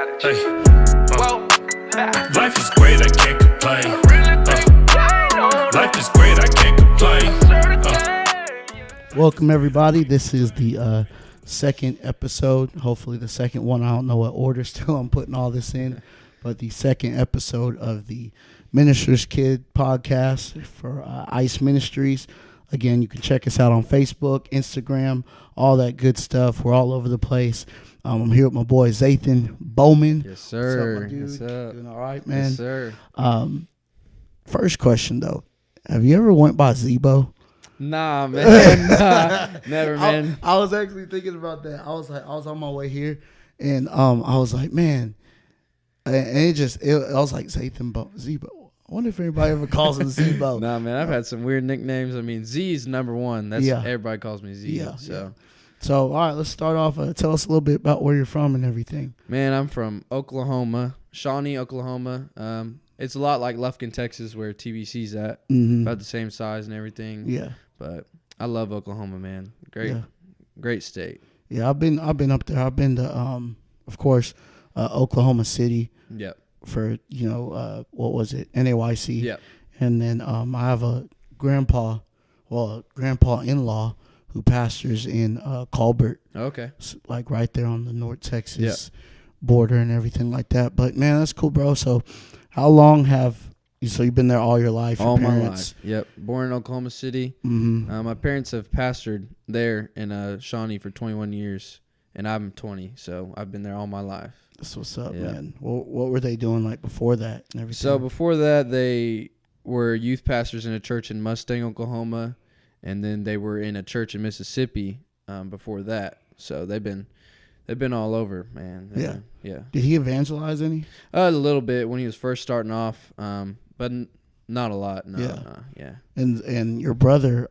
Hey. Life is great, I can't complain. Life is great, I can't complain. Welcome everybody. This is the second episode. Hopefully the second one. I don't know what order still I'm putting all this in, but the second episode of the Minister's Kid podcast for ICE Ministries. Again, you can check us out on Facebook, Instagram, all that good stuff. We're all over the place. I'm here with my boy Zathan Bowman. Yes, sir. What's up, my dude? What's up? Doing all right, man? Yes, sir. First question though, have you ever went by Zebo? Nah, man. Nah, never, man. I was actually thinking about that. I was on my way here, and I was like, man, and I was like Zathan Zebo. I wonder if anybody ever calls him Zebo. Nah, man. I've had some weird nicknames. I mean, Z is number one. That's everybody calls me Z. Yeah. So, all right, let's start off. Tell us a little bit about where you're from and everything. man, I'm from Oklahoma, Shawnee, Oklahoma. It's a lot like Lufkin, Texas, where TBC's at. Mm-hmm. About the same size and everything. Yeah. But I love Oklahoma, man. Great state. Yeah, I've been up there. I've been to, of course, Oklahoma City. Yep. For what was it, NAYC? Yep. And then I have a grandpa-in-law who pastors in Colbert. Okay. Like right there on the North Texas border and everything like that. But man, that's cool, bro. So how long you've been there all your life? All my life. Yep. Born in Oklahoma City. Mm-hmm. My parents have pastored there in Shawnee for 21 years, and I'm 20, so I've been there all my life. That's what's up, man. What were they doing like before that and everything? So before that, they were youth pastors in a church in Mustang, Oklahoma, and then they were in a church in Mississippi before that. So they've been all over, man. Yeah. Did he evangelize any? A little bit when he was first starting off, but not a lot. No. Yeah. And your brother,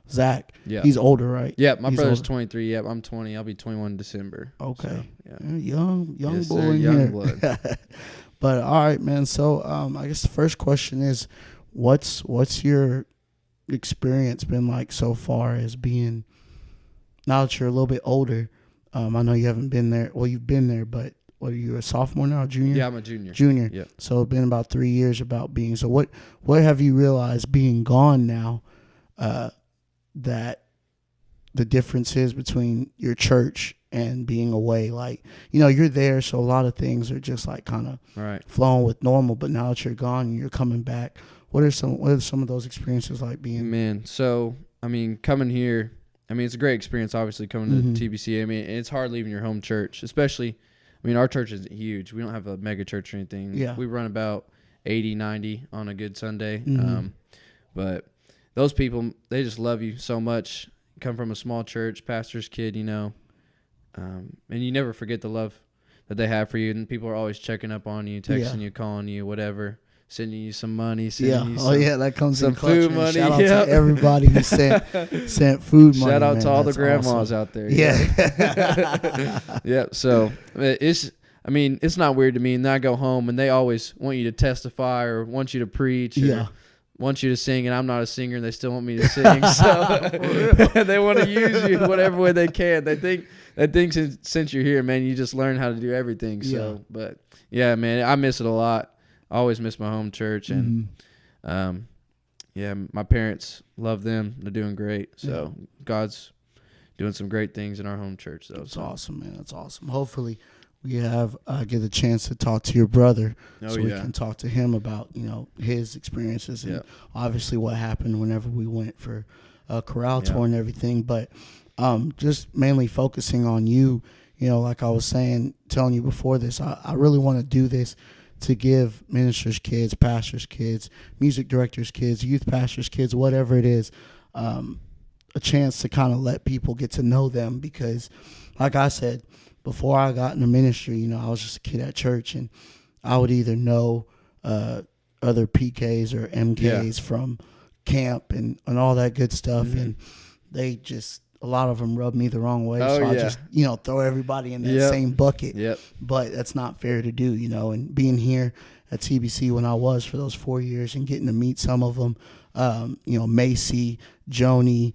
Zach. Yeah. He's older, right? Yeah, my brother's 23. Yep, I'm 20. I'll be 21 in December. Okay. So, yeah. Young yes, boy sir, in young here. blood. But all right, man. So I guess the first question is, what's your experience been like so far as being, now that you're a little bit older? I know you haven't been there. Well, you've been there, but what are you, a sophomore now, junior? Yeah, I'm a junior. Junior. Yep. So it's been about 3 years about being. So what have you realized being gone now? That the difference is between your church and being away. Like, you're there, so a lot of things are just like kind of flowing with normal. But now that you're gone and you're coming back, what are some of those experiences like being? Man, so I mean, coming here, I mean, it's a great experience. Obviously, coming to TBC. I mean, it's hard leaving your home church, especially. I mean, our church isn't huge. We don't have a mega church or anything. Yeah. We run about 80, 90 on a good Sunday. Mm-hmm. But those people, they just love you so much. Come from a small church, pastor's kid, and you never forget the love that they have for you. And people are always checking up on you, texting you, calling you, whatever, sending you some money, sending you that comes some in clutch, food man. money. Shout out to everybody who sent food money. Shout out man. to all the That's grandmas awesome. out there. Yeah. Yeah. So it's not weird to me. And then I go home and they always want you to testify or want you to preach. Or want you to sing, and I'm not a singer, and they still want me to sing. So they want to use you whatever way they can. They think since you're here, man, you just learn how to do everything. So, but yeah, man, I miss it a lot. I always miss my home church, and my parents love them. They're doing great. So God's doing some great things in our home church, though. That's awesome, man. That's awesome. Hopefully, we get a chance to talk to your brother, we can talk to him about his experiences and obviously what happened whenever we went for a corral tour and everything. But just mainly focusing on you, like I was telling you before this, I really want to do this to give ministers' kids, pastors' kids, music directors' kids, youth pastors' kids, whatever it is, a chance to kind of let people get to know them because, like I said, before I got into ministry, I was just a kid at church, and I would either know other PKs or MKs from camp and all that good stuff, and they just, a lot of them rubbed me the wrong way, I just, throw everybody in that same bucket. But that's not fair to do, and being here at TBC when I was for those 4 years and getting to meet some of them, Macy, Joni,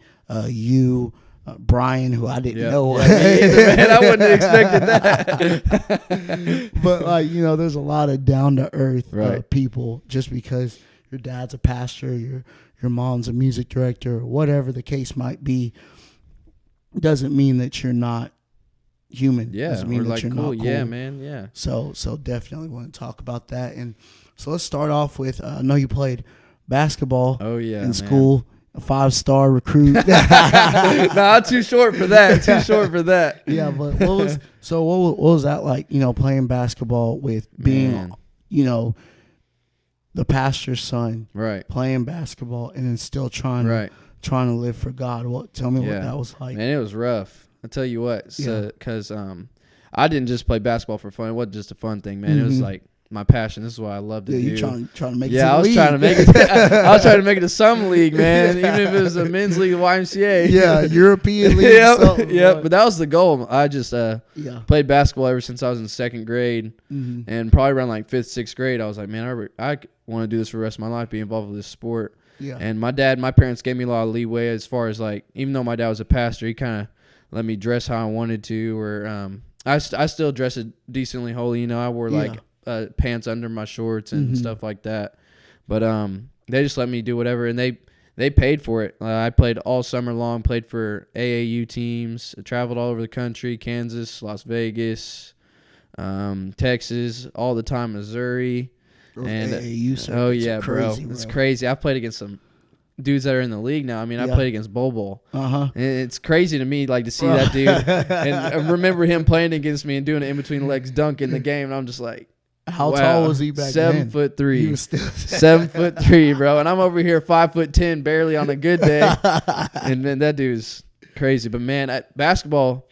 you, Brian, who I didn't know. Yeah, me either, man. I wouldn't have expected that. But like, you know, there's a lot of down to earth Right. people. Just because your dad's a pastor, your mom's a music director, or whatever the case might be, doesn't mean that you're not human. Yeah, doesn't mean or that like you're cool. not cool. Yeah, man. Yeah. So definitely want to talk about that. And so let's start off with I know you played basketball Oh yeah. in man. school, a 5-star recruit. Nah, too short for that. Too short for that. Yeah, but what was that like, you know, playing basketball with being, Man. you know, the pastor's son, Right. playing basketball and then still trying to live for God? Tell me what that was like. Man, it was rough. I'll tell you what. So, because I didn't just play basketball for fun. It wasn't just a fun thing, man. It was like my passion. This is what I love to do. You trying to make it yeah, to the I was league. trying to make it. I was trying to make it to some league, man. Even if it was a men's league, YMCA. Yeah, European league. Yep. But that was the goal. I just played basketball ever since I was in second grade, and probably around like 5th, 6th grade, I was like, man, I want to do this for the rest of my life, be involved with this sport. Yeah. And my parents gave me a lot of leeway as far as like, even though my dad was a pastor, he kind of let me dress how I wanted to, or I still dress it decently holy. You know, I wore like pants under my shorts and stuff like that. But they just let me do whatever, and they paid for it. I played all summer long, played for AAU teams, traveled all over the country, Kansas, Las Vegas, Texas, all the time, Missouri. And AAU yeah, crazy, bro. It's crazy. I've played against some dudes that are in the league now. I mean, I played against Bobo. And it's crazy to me, like, to see that dude and I remember him playing against me and doing an in between legs dunk in the game, and I'm just like, how tall was he back then? 7'3". He was still 7'3", bro, and I'm over here 5'10", barely on a good day. And then that dude's crazy. But man, basketball,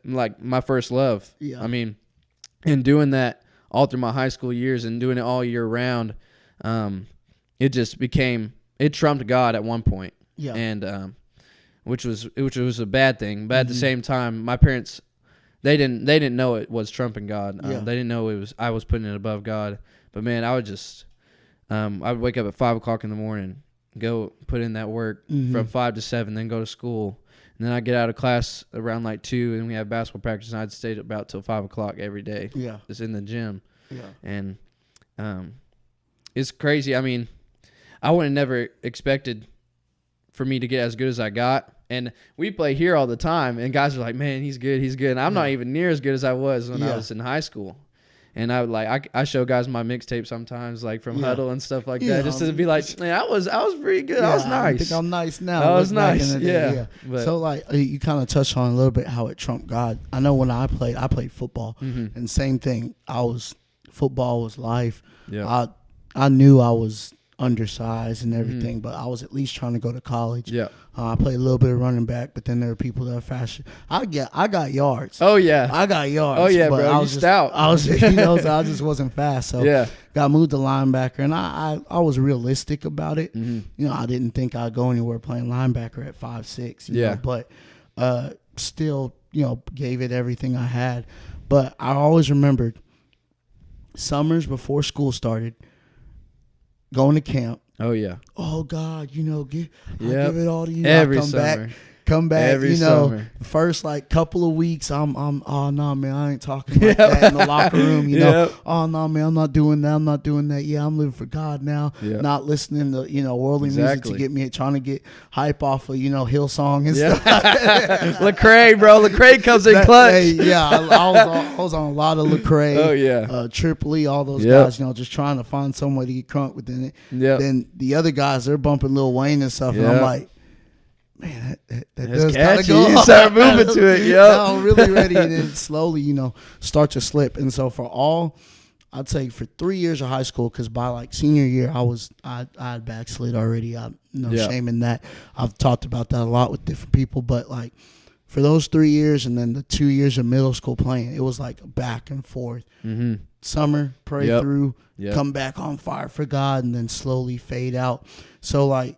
like my first love. Yeah. I mean, and doing that all through my high school years and doing it all year round, it just became. It trumped God at one point, and which was a bad thing. But at the same time, my parents, they didn't know it was trumping God. They didn't know I was putting it above God. But man, I would just I would wake up at 5 o'clock in the morning, go put in that work from 5 to 7, then go to school, and then I get out of class around like 2, and we have basketball practice, and I'd stay about till 5 o'clock every day. Yeah, just in the gym. Yeah, and it's crazy. I mean, I would have never expected for me to get as good as I got. And we play here all the time, and guys are like, man, he's good. And I'm not even near as good as I was when I was in high school. And I would I show guys my mixtape sometimes, like from Huddle and stuff like that, just to be like, man, I was pretty good. I was nice. I think I'm nice now. I was nice. Yeah. So like you kind of touched on a little bit how it trumped God. I know when I played football, and same thing. Football was life. Yeah. I knew I was undersized and everything, but I was at least trying to go to college. Yeah. I played a little bit of running back, but then there were people that are faster. I got yards. Oh yeah, I got yards. Oh yeah, but bro, I was stout. I was, so I just wasn't fast. So got moved to linebacker, and I was realistic about it. You know, I didn't think I'd go anywhere playing linebacker at 5'6". You know, but still, you know, gave it everything I had. But I always remembered summers before school started, going to camp. Oh yeah. Oh God, you know, I give it all to you. Every I'll come back. Every you know, summer. First like couple of weeks, I'm oh no man, I ain't talking like that in the locker room. You know, oh no man, I'm not doing that. Yeah, I'm living for God now. Not listening to worldly music to get me trying to get hype off of Hillsong and stuff. Lecrae, bro, Lecrae comes in clutch. Hey, I was on a lot of Lecrae. Oh yeah, Tripoli, all those guys. You know, just trying to find somebody to get crunk with it. Then the other guys, they're bumping Lil Wayne and stuff, and I'm like, man, that does kind of go. You start moving to it, Now I'm really ready, and then slowly, start to slip. And so I'd say for 3 years of high school, because by like senior year, I had backslid already. No shame in that. I've talked about that a lot with different people, but like for those 3 years and then the 2 years of middle school playing, it was like back and forth. Summer, pray through, come back on fire for God, and then slowly fade out. So like,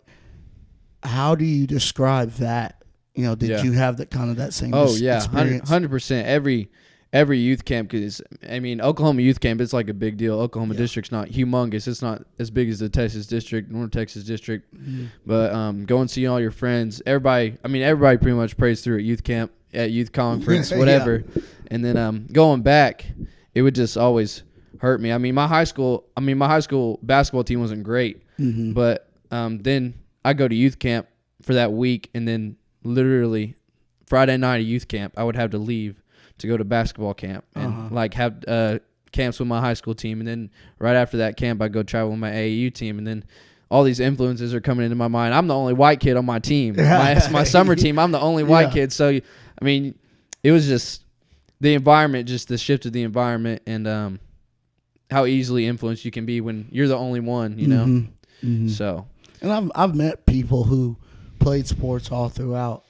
how do you describe that? Did you have that kind of that same experience? 100%. every youth camp, because I mean Oklahoma youth camp, it's like a big deal. Oklahoma district's not humongous. It's not as big as the Texas district, North Texas district. But go and see all your friends. Everybody pretty much prays through at youth camp, at youth conference, whatever. And then going back, it would just always hurt me. I mean my high school basketball team wasn't great, but then I go to youth camp for that week, and then literally Friday night of youth camp, I would have to leave to go to basketball camp and have camps with my high school team. And then right after that camp, I'd go travel with my AAU team. And then all these influences are coming into my mind. I'm the only white kid on my team. My summer team, I'm the only white kid. So, I mean, it was just the environment, just the shift of the environment, and how easily influenced you can be when you're the only one, you know? So. And I've met people who played sports all throughout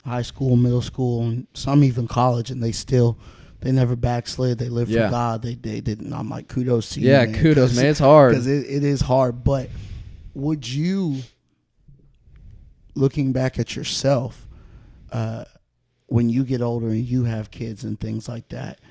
high school, middle school, and some even college, and they never backslid. They lived for God. They didn't. I'm like, kudos to you. Yeah, man, kudos, man. It's hard. Because it is hard. But would you, looking back at yourself, when you get older and you have kids and things like that,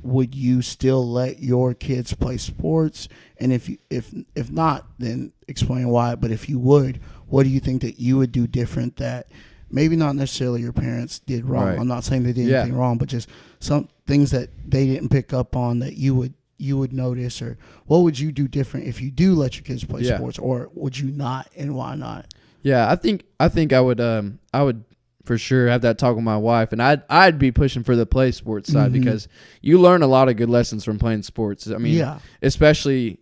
would you still let your kids play sports? And if not, then explain why. But if you would, what do you think that you would do different that maybe not necessarily your parents did wrong? Right. I'm not saying they did anything wrong, but just some things that they didn't pick up on that you would notice, or what would you do different if you do let your kids play sports, or would you not, and why not? Yeah, I think I would for sure have that talk with my wife, and I'd be pushing for the play sports side, because you learn a lot of good lessons from playing sports. I mean, especially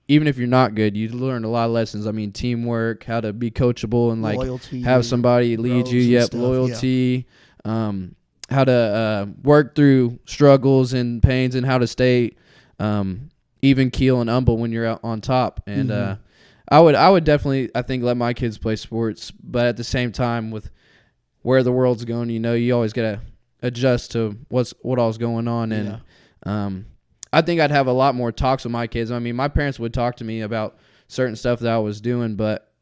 even if you're not good, you learn a lot of lessons. I mean, teamwork, how to be coachable, and like loyalty, have somebody lead you. Yep, loyalty. How to work through struggles and pains, and how to stay even keel and humble when you're out on top. And I would definitely, I think, let my kids play sports, but at the same time, with where the world's going, you always gotta adjust to what all's going on. And I think I'd have a lot more talks with my kids. I mean, my parents would talk to me about certain stuff that I was doing, but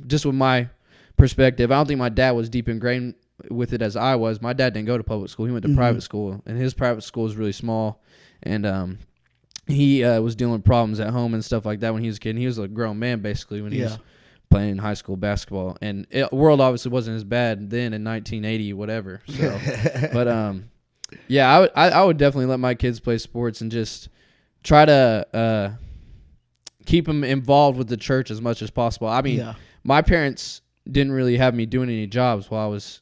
just with my perspective, I don't think my dad was deep ingrained with it as I was. My dad didn't go to public school. He went to private school, and his private school was really small. And he was dealing with problems at home and stuff like that when he was a kid. And he was a grown man, basically, when he was playing high school basketball. And the world obviously wasn't as bad then in 1980, whatever. So, but I would definitely let my kids play sports and just try to keep them involved with the church as much as possible. I mean, my parents didn't really have me doing any jobs while I was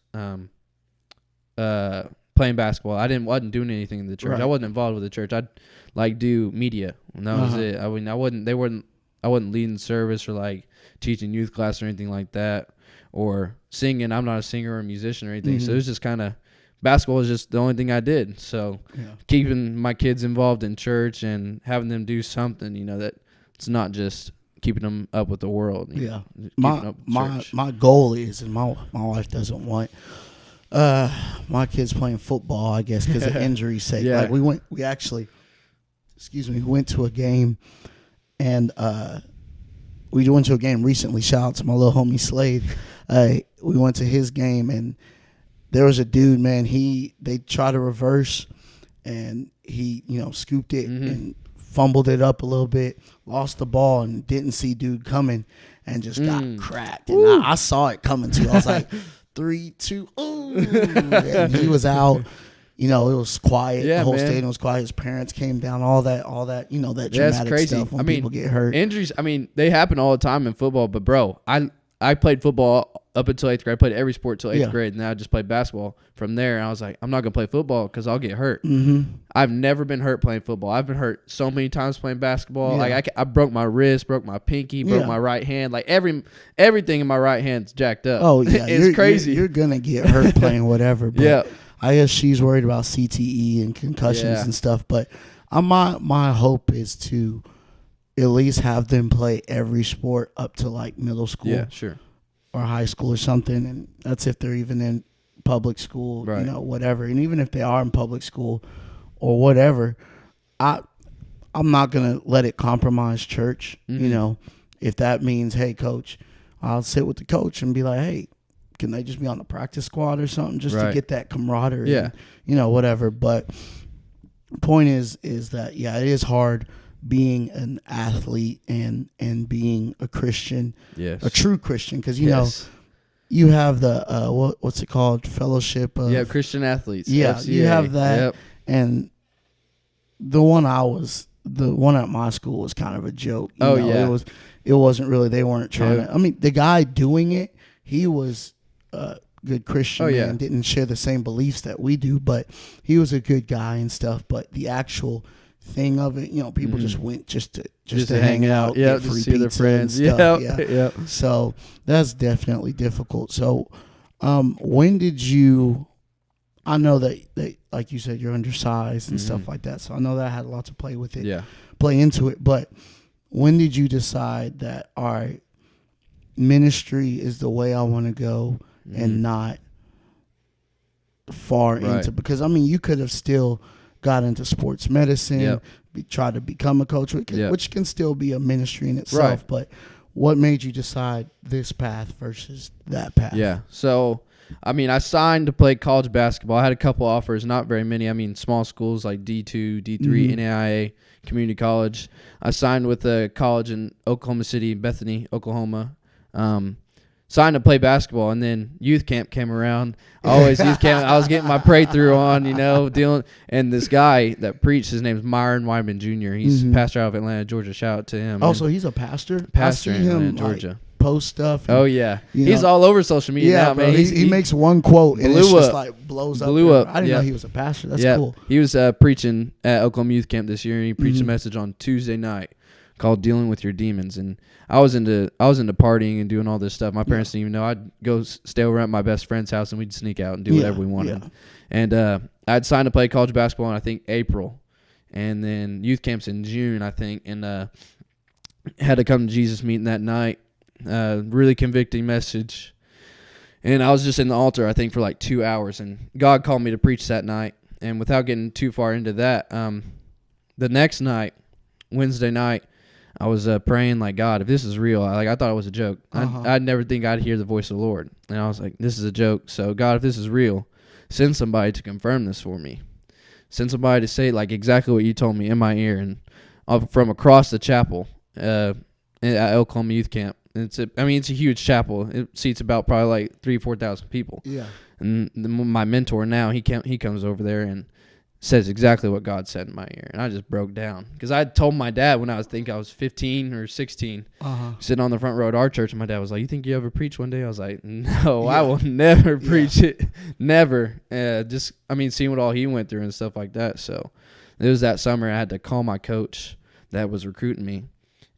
playing basketball. I wasn't doing anything in the church. Right. I wasn't involved with the church. I'd do media, and that was it. I mean, I wasn't leading service or like teaching youth class or anything like that, or singing. I'm not a singer or a musician or anything. So it was just kind of, basketball was just the only thing I did. So keeping my kids involved in church and having them do something, that it's not just keeping them up with the world. My goal is, and my wife doesn't want my kids playing football, I guess, because of injury sake. Like we went to a game, and we went to a game recently. Shout out to my little homie Slade. We went to his game, and there was a dude, man. They tried to reverse, and he scooped it and fumbled it up a little bit, lost the ball, and didn't see dude coming, and just got cracked. And I saw it coming too. I was like, 3, 2, ooh, and he was out. It was quiet. The whole stadium was quiet. His parents came down. All that. That dramatic stuff when people get hurt. Injuries. I mean, they happen all the time in football. But bro, I played football up until 8th grade. I played every sport till 8th grade, and then I just played basketball from there. And I was like, I'm not gonna play football because I'll get hurt. I've never been hurt playing football. I've been hurt so many times playing basketball. Like I broke my wrist, broke my pinky, broke my right hand. Like everything in my right hand's jacked up. Oh yeah, it's crazy. You're gonna get hurt playing whatever. But I guess she's worried about CTE and concussions and stuff. But my hope is to at least have them play every sport up to like middle school. Yeah, sure. Or high school or something, and that's if they're even in public school, whatever. And even if they are in public school or whatever, I'm not gonna let it compromise church. If that means, hey, coach, I'll sit with the coach and be like, hey, can they just be on the practice squad or something just Right. to get that camaraderie? Yeah. And, whatever. But the point is that, yeah, it is hard being an athlete and being a Christian, Yes. a true Christian, because, Yes. you have the, what's it called? Fellowship of. Yeah, Christian athletes. Yeah, FCA. you have that. Yep. And the one at my school was kind of a joke. Yeah. It wasn't really, they weren't trying to, I mean, the guy doing it, he was a good Christian and didn't share the same beliefs that we do, but he was a good guy and stuff. But the actual thing of it, people just went just to hang out, yeah, get free see their pizza friends. and stuff. Yeah. So that's definitely difficult. So when did you, I know that like you said, you're undersized and stuff like that, so I know that had a lot to play with it, play into it. But when did you decide that, all right, ministry is the way I want to go and not far into, because I mean, you could have still got into sports medicine, tried to become a coach, which can still be a ministry in itself. Right. But what made you decide this path versus that path? Yeah. So, I mean, I signed to play college basketball. I had a couple offers, not very many. I mean, small schools like D2, D3, NAIA, community college. I signed with a college in Oklahoma City, Bethany, Oklahoma. Signed to play basketball, and then youth camp came around. Always youth camp. I was getting my pray through on, dealing. And this guy that preached, his name's Myron Wyman Jr. He's pastor out of Atlanta, Georgia. Shout out to him. Oh, so he's a pastor? Pastor I see in him, Atlanta, Georgia. Post stuff. Oh yeah, he's all over social media now, bro, man. He makes one quote and it's just like blows up. I didn't know he was a pastor. That's cool. He was preaching at Oklahoma Youth Camp this year, and he preached a message on Tuesday night called "Dealing with Your Demons." And I was into partying and doing all this stuff. My parents didn't even know. I'd go stay over at my best friend's house, and we'd sneak out and do whatever we wanted. Yeah. And I'd signed to play college basketball in I think April, and then youth camps in June, I think, and had to come to Jesus meeting that night. Really convicting message, and I was just in the altar I think for like 2 hours, and God called me to preach that night. And without getting too far into that, the next night, Wednesday night, I was praying like, God, if this is real, I thought it was a joke. I'd never think I'd hear the voice of the Lord, and I was like, this is a joke. So God, if this is real, send somebody to confirm this for me. Send somebody to say like exactly what you told me in my ear. And from across the chapel at Oklahoma Youth Camp. It's a huge chapel. It seats about probably like 3,000-4,000 people. Yeah. And my mentor now, he comes over there and says exactly what God said in my ear, and I just broke down because I told my dad when I was 15 or 16, sitting on the front row at our church, and my dad was like, "You think you ever preach one day?" I was like, "No, I will never preach it, never." Seeing what all he went through and stuff like that. So it was that summer I had to call my coach that was recruiting me.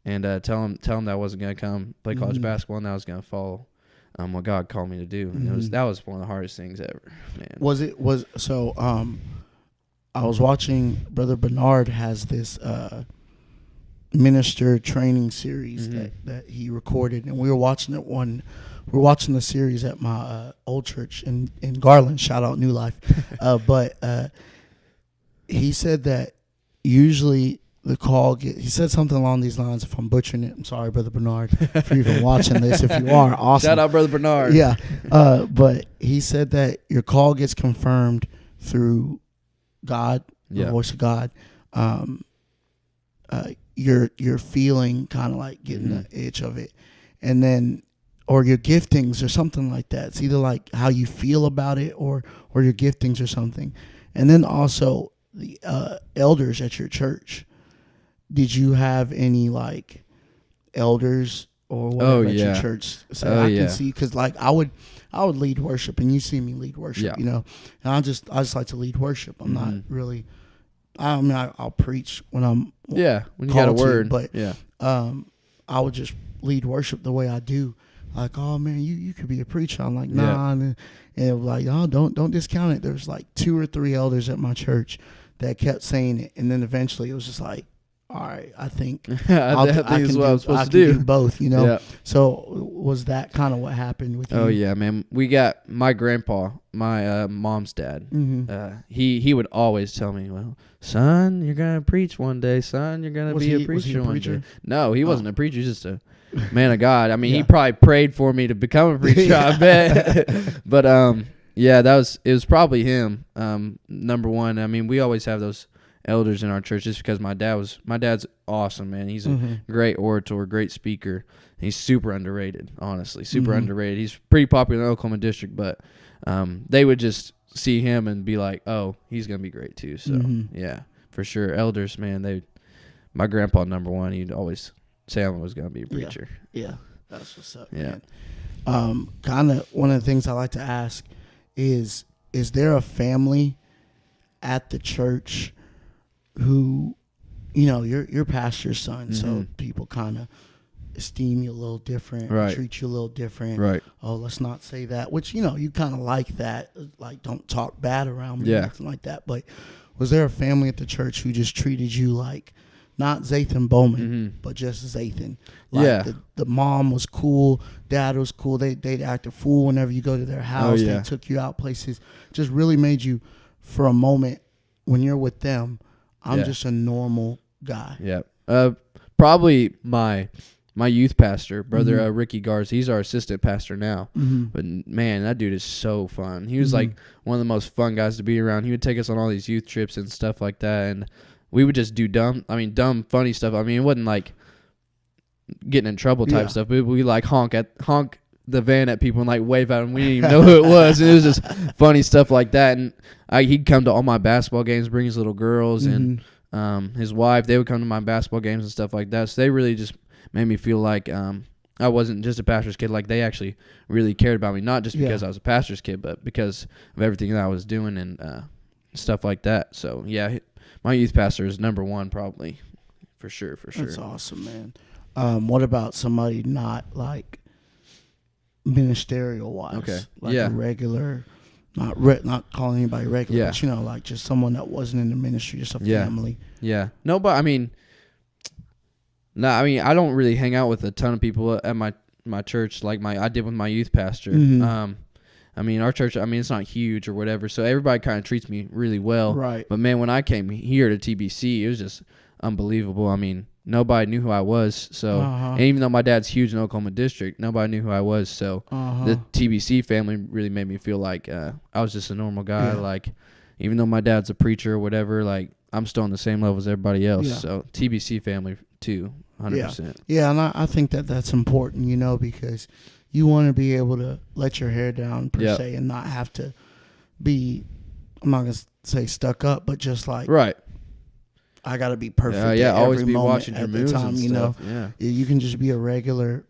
And tell him that I wasn't gonna come play college basketball, and I was gonna follow what God called me to do. And that was one of the hardest things ever, man. I was watching Brother Bernard has this minister training series that he recorded, and we were watching it. We're watching the series at my old church in Garland. Shout out New Life. But he said that usually the call he said something along these lines. If I'm butchering it, I'm sorry, Brother Bernard, for even watching this. If you are, awesome. Shout out, Brother Bernard. Yeah. But he said that your call gets confirmed through God, the voice of God. You're feeling kind of like getting the itch of it. And then, or your giftings or something like that. It's either like how you feel about it or your giftings or something. And then also the elders at your church. Did you have any like elders or whatever at your church? So I can see, because like I would lead worship, and you see me lead worship, and I just like to lead worship. I'm not really. I mean, I'll preach when I'm when you got a word, but I would just lead worship the way I do. Like, oh man, you could be a preacher. I'm like, nah, and it was like, oh, don't discount it. There's like 2 or 3 elders at my church that kept saying it, and then eventually it was just like, all right, I think I can do both, Yeah. So was that kind of what happened with you? Oh yeah, man. We got my grandpa, my mom's dad. He would always tell me, "Well, son, you're gonna preach one day. Son, you're gonna be a preacher one day." No, he wasn't a preacher. He's just man of God. I mean, he probably prayed for me to become a preacher, I bet. But yeah, it was probably him. Number one. I mean, we always have those elders in our church just because my dad's awesome, man. He's a great orator, great speaker. He's super underrated, honestly, super underrated. He's pretty popular in the Oklahoma district, but they would just see him and be like, oh, he's gonna be great too. So yeah, for sure. Elders, man, my grandpa, number one, he'd always say I was gonna be a preacher. Yeah, that's what's up. Yeah. Kind of one of the things I like to ask is there a family at the church who, you're pastor's son, so people kind of esteem you a little different, treat you a little different. Right. Oh, let's not say that, which, you kind of like that. Like, don't talk bad around me, nothing like that. But was there a family at the church who just treated you like, not Zathan Bowman, but just Zathan? Like the mom was cool, dad was cool. They'd act a fool whenever you go to their house. They took you out places. Just really made you, for a moment, when you're with them, I'm just a normal guy. Yeah. Probably my youth pastor, brother Ricky Garza. He's our assistant pastor now. But man, that dude is so fun. He was like one of the most fun guys to be around. He would take us on all these youth trips and stuff like that, and we would just do dumb, funny stuff. I mean, it wasn't like getting in trouble type stuff, but we like honk the van at people and like wave at them. We didn't even know who it was. And it was just funny stuff like that. And he'd come to all my basketball games, bring his little girls and his wife. They would come to my basketball games and stuff like that. So they really just made me feel like I wasn't just a pastor's kid. Like, they actually really cared about me, not just because I was a pastor's kid, but because of everything that I was doing and stuff like that. So yeah, my youth pastor is number one, probably, for sure. That's awesome, man. What about somebody not like ministerial wise? Okay, like a regular, not calling anybody regular, but like just someone that wasn't in the ministry, just a family. Yeah. No, but I mean, I don't really hang out with a ton of people at my church like I did with my youth pastor. Our church, it's not huge or whatever, so everybody kind of treats me really well. Right. But man, when I came here to TBC, it was just unbelievable. I mean, nobody knew who I was. So, and even though my dad's huge in Oklahoma district, nobody knew who I was. So the TBC family really made me feel like I was just a normal guy. Yeah. Like, even though my dad's a preacher or whatever, like, I'm still on the same level as everybody else. Yeah. So TBC family too, 100%. Yeah, and I think that's important, because you want to be able to let your hair down per se and not have to be, I'm not going to say stuck up, but just like, I got to be perfect. Always be moment watching your moves time, and stuff. You can just be a regular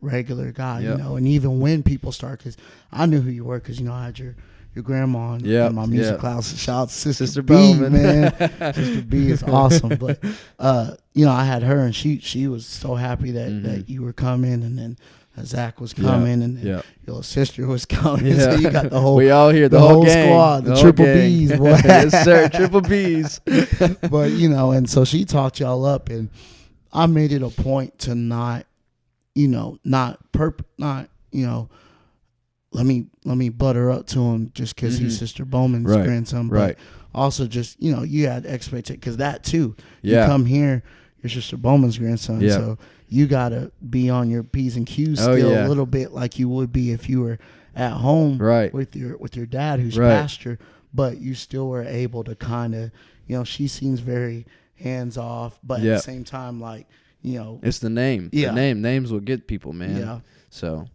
guy, and even when people start, because I knew who you were, because, I had your grandma in my music class. Shout out to Sister B, Bowman, man. Sister B is awesome. But, I had her, and she was so happy that you were coming, and then Zach was coming, and then your sister was coming. So you got the whole, we all here, the whole gang, squad, the triple B's, boy. Yes, sir, triple B's. But and so she talked y'all up, and I made it a point to not let me butter up to him just because he's Sister Bowman's grandson, but also just you had expectation, because that too. You come here, you're Sister Bowman's grandson, so you gotta be on your P's and Q's still a little bit like you would be if you were at home with your dad who's pastor, but you still were able to kind of she seems very hands off, but at the same time, like it's the name. The names will get people, man. Yeah. So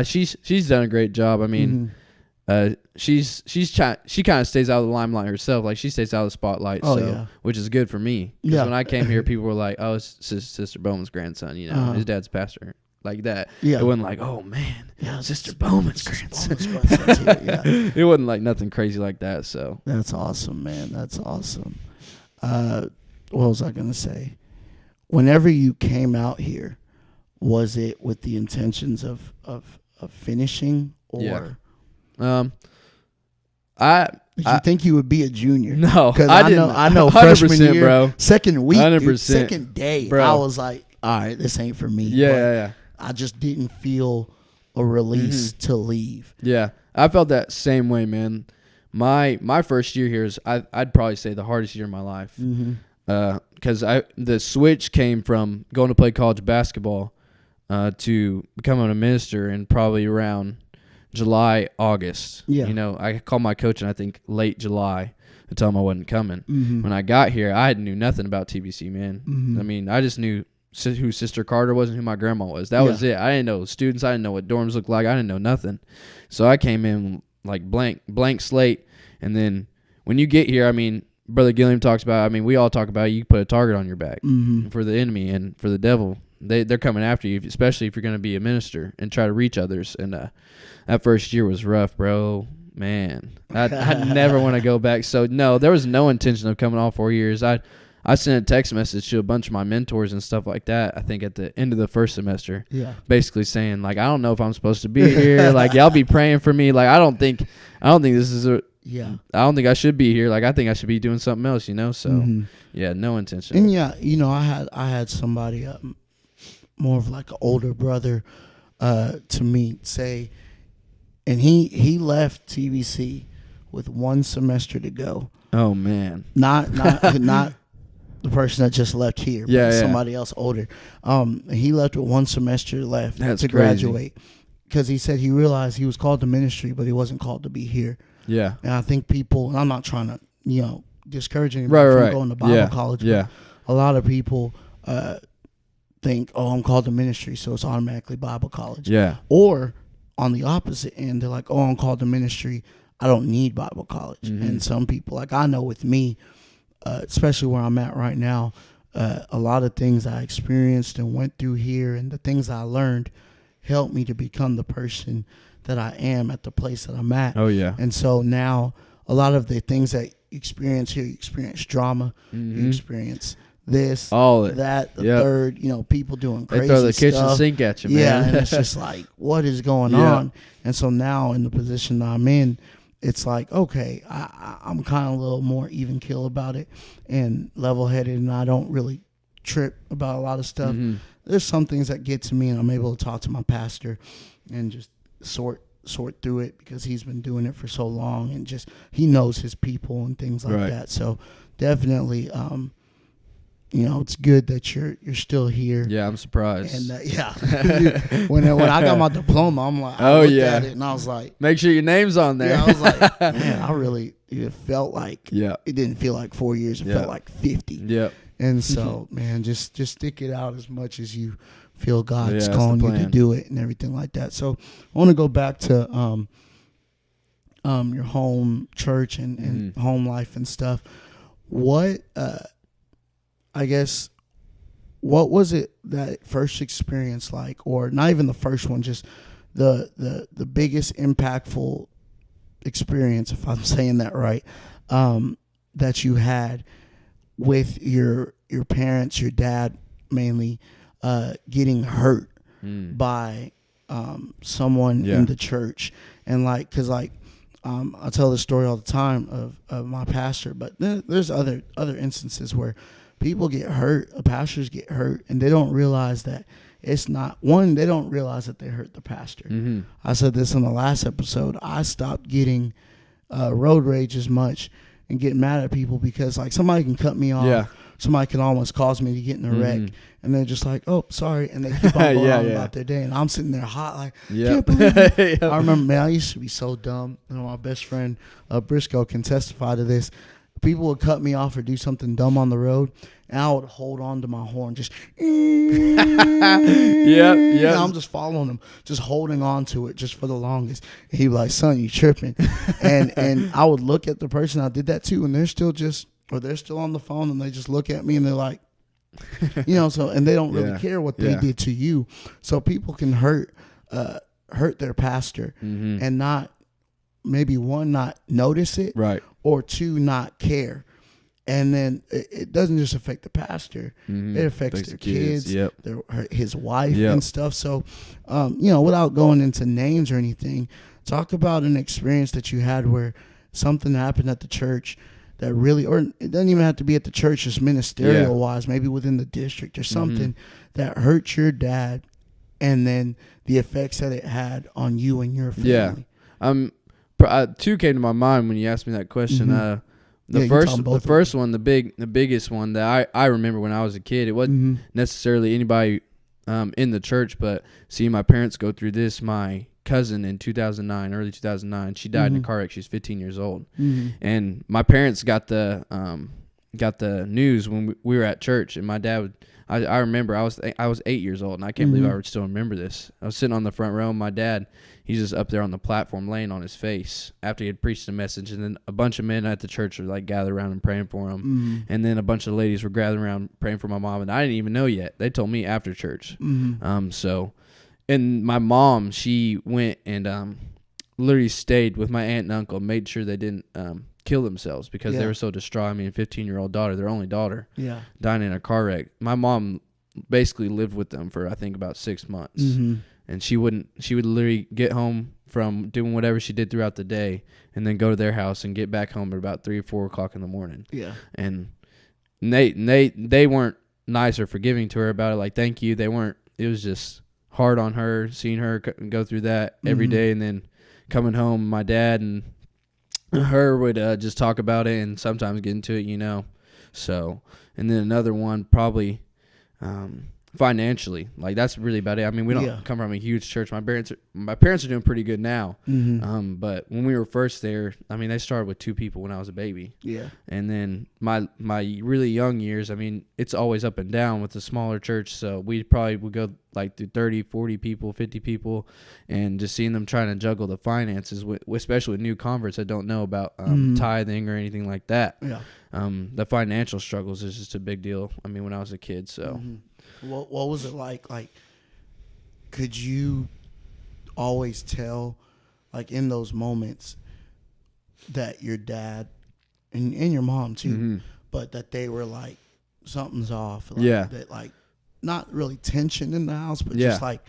she's done a great job. I mean, she kind of stays out of the limelight herself. Like, she stays out of the spotlight, which is good for me. Because when I came here, people were like, "Oh, it's Sister Bowman's grandson." His dad's pastor, like that. Yeah. It wasn't like, "Oh man, Sister Bowman's grandson." It wasn't like nothing crazy like that. So that's awesome, man. That's awesome. What was I gonna say? Whenever you came out here, was it with the intentions of finishing, or did you think you would be a junior? No, because I know freshman year, bro. Second week, 100%. Second day, bro. I was like, all right, this ain't for me. Yeah. I just didn't feel a release to leave. Yeah, I felt that same way, man. My first year here is I'd probably say the hardest year of my life, because the switch came from going to play college basketball. to becoming a minister in probably around July, August. Yeah. You know, I called my coach in, I think, late July to tell him I wasn't coming. When I got here, I knew nothing about TBC, man. I mean, I just knew who Sister Carter was and who my grandma was. That was it. I didn't know students. I didn't know what dorms looked like. I didn't know nothing. So I came in like blank slate. And then when you get here, I mean, Brother Gilliam talks about, I mean, we all talk about you put a target on your back for the enemy and for the devil. They're coming after you, especially if you're going to be a minister and try to reach others. And that first year was rough, bro. Man, I never want to go back. So, no, there was no intention of coming all 4 years. I sent a text message to a bunch of my mentors and stuff like that, I think at the end of the first semester, basically saying, like, I don't know if I'm supposed to be here. Like, y'all be praying for me. Like, I don't think this is I don't think I should be here. Like, I think I should be doing something else, you know? So, yeah, no intention. And, you know, I had somebody, more of like an older brother to me say, and he left TBC with 1 semester to go. Oh, man. Not the person that just left here, but somebody else older. He left with 1 semester left to graduate because he said he realized he was called to ministry, but he wasn't called to be here. Yeah. And I think people, and I'm not trying to, you know, discourage anybody from going to Bible college, but a lot of people think, oh, I'm called to ministry, so it's automatically Bible college. Yeah. Or on the opposite end, they're like, oh, I'm called to ministry, I don't need Bible college. And some people, like I know with me, especially where I'm at right now, a lot of things I experienced and went through here and the things I learned helped me to become the person that I am at the place that I'm at. Oh, yeah. And so now a lot of the things that you experience here, you experience drama, you experience this, all that, the third, you know, people doing crazy stuff. They throw the kitchen sink at you, man. Yeah, and it's just like, what is going on? And so now in the position that I'm in, it's like, okay, I'm kind of a little more even keel about it and level-headed, and I don't really trip about a lot of stuff. There's some things that get to me, and I'm able to talk to my pastor and just sort through it because he's been doing it for so long, and just he knows his people and things like that. So definitely, you know, it's good that you're still here. Yeah, I'm surprised. And when I got my diploma, I'm like, I looked at it and I was like, make sure your name's on there. Yeah, I was like, man, it felt like, it didn't feel like 4 years. It felt like 50. Yeah. And so, man, just stick it out as much as you feel God's calling you to do it and everything like that. So I want to go back to your home church and home life and stuff. What, I guess, what was it that first experience like, or not even the first one, just the biggest impactful experience, if I'm saying that right, that you had with your parents, your dad mainly, getting hurt by someone in the church, and like, cause like, I tell this story all the time of my pastor, but there's other instances where people get hurt, pastors get hurt, and they don't realize that it's not, one, they don't realize that they hurt the pastor. I said this in the last episode. I stopped getting road rage as much and getting mad at people because, like, somebody can cut me off. Yeah. Somebody can almost cause me to get in a wreck, and they're just like, oh, sorry, and they keep on going on about their day, and I'm sitting there hot like, can't believe it. I remember, man, I used to be so dumb. You know, my best friend Briscoe can testify to this. People would cut me off or do something dumb on the road, and I would hold on to my horn, just yeah. I'm just following them, just holding on to it just for the longest. And he'd be like, son, you tripping. and I would look at the person I did that to, and they're still on the phone, and they just look at me, and they're like, you know, so, and they don't really care what they did to you. So people can hurt their pastor and not, maybe one, not notice it, right, or two, not care. And then it doesn't just affect the pastor; it affects their kids, his wife, and stuff. So, you know, without going into names or anything, talk about an experience that you had where something happened at the church that really, or it doesn't even have to be at the church, just ministerial wise, maybe within the district or something that hurt your dad, and then the effects that it had on you and your family. Two came to my mind when you asked me that question. The first one, the biggest one that I remember when I was a kid. It wasn't necessarily anybody in the church, but seeing my parents go through this, my cousin in 2009, early 2009, she died in a car wreck. She's 15 years old. And my parents got the news when we were at church, and my dad would, I remember I was 8 years old, and I can't believe I would still remember this. I was sitting on the front row, and my dad, he's just up there on the platform laying on his face after he had preached a message, and then a bunch of men at the church were like gathered around and praying for him, and then a bunch of ladies were gathered around praying for my mom, and I didn't even know yet. They told me after church. So, and my mom, she went and literally stayed with my aunt and uncle, made sure they didn't kill themselves because they were so distraught. I mean, a 15-year-old daughter, their only daughter, dying in a car wreck. My mom basically lived with them for I think about 6 months, and she would literally get home from doing whatever she did throughout the day, and then go to their house and get back home at about 3 or 4 o'clock in the morning. And they weren't nice or forgiving to her about it. Like, thank you. They weren't. It was just hard on her, seeing her go through that every day, and then coming home, my dad and her would just talk about it and sometimes get into it, So, and then another one probably financially, like that's really about it. I mean, we don't come from a huge church. My parents are doing pretty good now. But when we were first there, I mean, they started with 2 people when I was a baby. And then my really young years, I mean, it's always up and down with the smaller church. So we probably would go like through 30, 40 people, 50 people, and just seeing them trying to juggle the finances, especially with new converts that don't know about tithing or anything like that. The financial struggles is just a big deal. I mean, when I was a kid, so. What was it like? Like, could you always tell, like, in those moments that your dad and your mom too, but that they were like, something's off? Like, that, like, not really tension in the house, but just like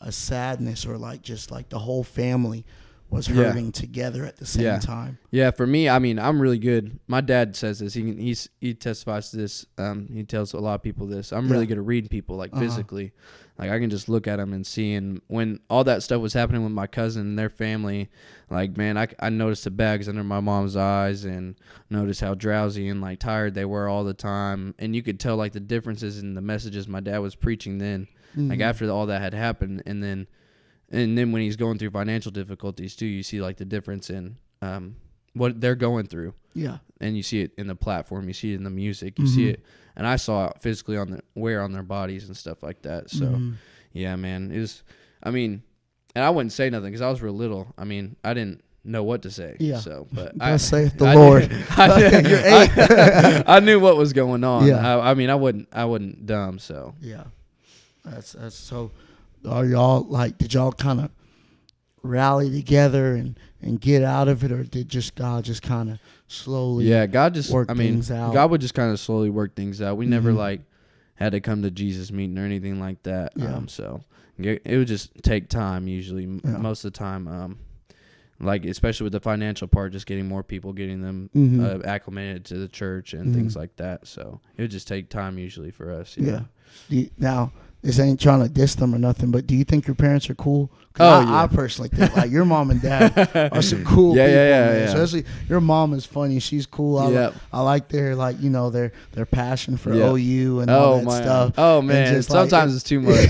a sadness, or like just like the whole family was hurting together at the same time. Yeah, for me, I mean, I'm really good. My dad says this. He testifies to this. He tells a lot of people this. I'm really good at reading people, like physically. Like, I can just look at them and see. And when all that stuff was happening with my cousin and their family, like, man, I noticed the bags under my mom's eyes, and noticed how drowsy and like tired they were all the time. And you could tell like the differences in the messages my dad was preaching then, like after all that had happened. And then when he's going through financial difficulties too, you see like the difference in what they're going through. And you see it in the platform, you see it in the music, you see it, and I saw it physically on the wear on their bodies and stuff like that. So yeah, man, it was. I mean, and I wouldn't say nothing because I was real little. I mean, I didn't know what to say. So, but thus saith the Lord. You're 8. I knew what was going on. I mean, I wasn't dumb. So that's so. Are y'all like? Did y'all kind of rally together and get out of it, or did God just kind of slowly? God just work things out? God would just kind of slowly work things out. We never like had to come to Jesus meeting or anything like that. So it would just take time. Usually, most of the time, like especially with the financial part, just getting more people, getting them acclimated to the church and things like that. So it would just take time usually for us. Now, this ain't trying to diss them or nothing, but do you think your parents are cool? I personally think like your mom and dad are some cool people. Especially your mom is funny. She's cool. I like their like their passion for OU and all that stuff. Oh man, sometimes it's too much.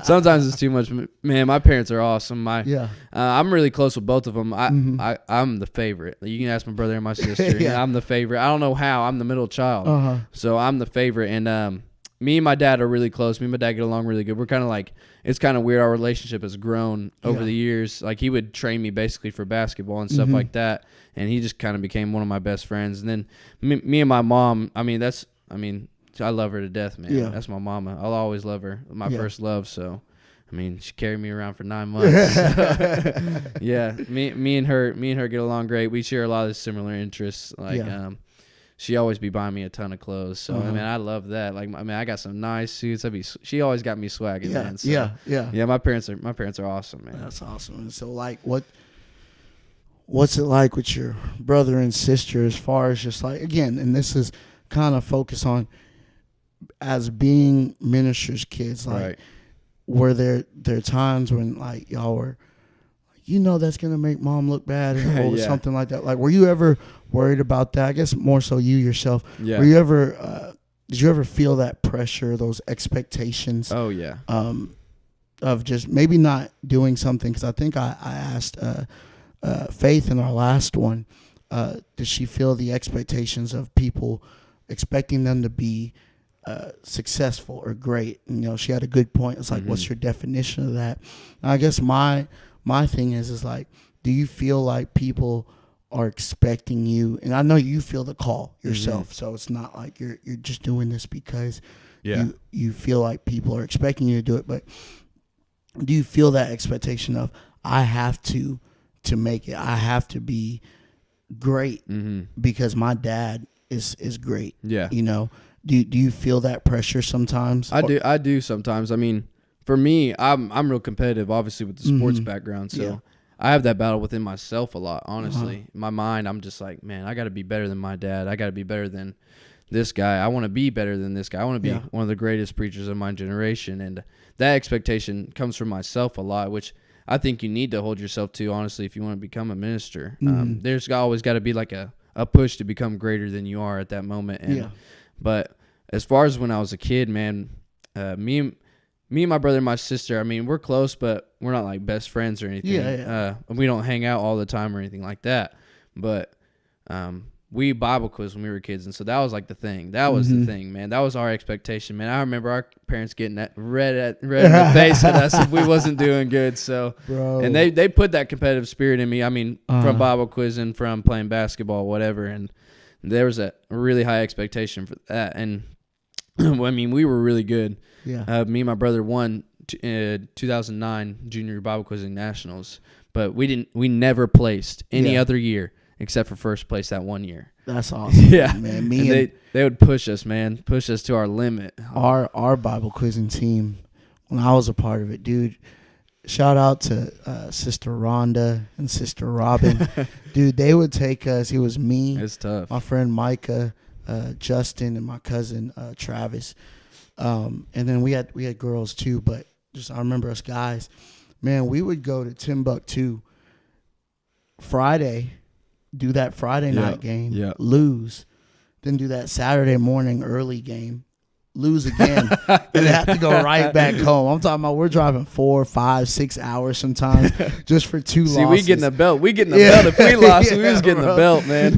Sometimes it's too much. Man, my parents are awesome. I'm really close with both of them. I'm the favorite. You can ask my brother and my sister. I'm the favorite. I don't know how. I'm the middle child, so I'm the favorite. And me and my dad are really close. Me and my dad get along really good. We're kind of like, it's kind of weird. Our relationship has grown over the years. Like, he would train me basically for basketball and stuff like that. And he just kind of became one of my best friends. And then me and my mom, I love her to death, man. That's my mama. I'll always love her. My first love. So, I mean, she carried me around for 9 months. Me and her get along great. We share a lot of similar interests. Like, she always be buying me a ton of clothes. So, I mean, I love that. Like, I mean, I got some nice suits. She always got me swagging, man. So, my parents are awesome, man. That's awesome. And so, like, what's it like with your brother and sister as far as just like, again, and this is kind of focused on as being ministers' kids, like, were there times when like y'all were, that's going to make mom look bad or something like that? Like, were you ever worried about that? I guess more so you yourself. Were you ever did you ever feel that pressure, those expectations? Oh yeah. Of just maybe not doing something, because I think I asked Faith in our last one, did she feel the expectations of people expecting them to be successful or great? And, she had a good point. It's like, what's your definition of that? And I guess my thing is like, do you feel like people are expecting you? And I know you feel the call yourself, so it's not like you're just doing this because you feel like people are expecting you to do it. But do you feel that expectation of, I have to make it, I have to be great because my dad is great? Yeah. Do you feel that pressure sometimes? I do sometimes. I mean, for me, I'm real competitive, obviously, with the sports background, so I have that battle within myself a lot, honestly. In my mind, I'm just like, man, I got to be better than my dad. I got to be better than this guy. I want to be better than this guy. I want to be one of the greatest preachers of my generation. And that expectation comes from myself a lot, which I think you need to hold yourself to, honestly, if you want to become a minister. There's always got to be like a push to become greater than you are at that moment. And, but as far as when I was a kid, man, me and my brother and my sister, I mean, we're close, but we're not like best friends or anything. We don't hang out all the time or anything like that. But we Bible quiz when we were kids, and so that was like the thing. That was the thing, man. That was our expectation, man. I remember our parents getting that red in the face at us if we wasn't doing good. So, and they put that competitive spirit in me. I mean, from Bible quizzing, from playing basketball, whatever, and there was a really high expectation for that. And I mean, we were really good. Yeah. Me and my brother won 2009 junior Bible quizzing nationals, but we never placed any other year except for first place that one year. That's awesome. Yeah, man. They would push us to our limit. Our Bible quizzing team, when I was a part of it, dude. Shout out to Sister Rhonda and Sister Robin. Dude, they would take us. It was me. It's tough. My friend Micah, Justin, and my cousin Travis. And then we had girls too, but just I remember us guys. Man, we would go to Timbuktu Friday, do that Friday night game, lose, then do that Saturday morning early game, lose again, and have to go right back home. I'm talking about we're driving 4, 5, 6 hours sometimes just for two losses. See, we getting the belt. We getting the belt. If we lost, we was getting the belt, man.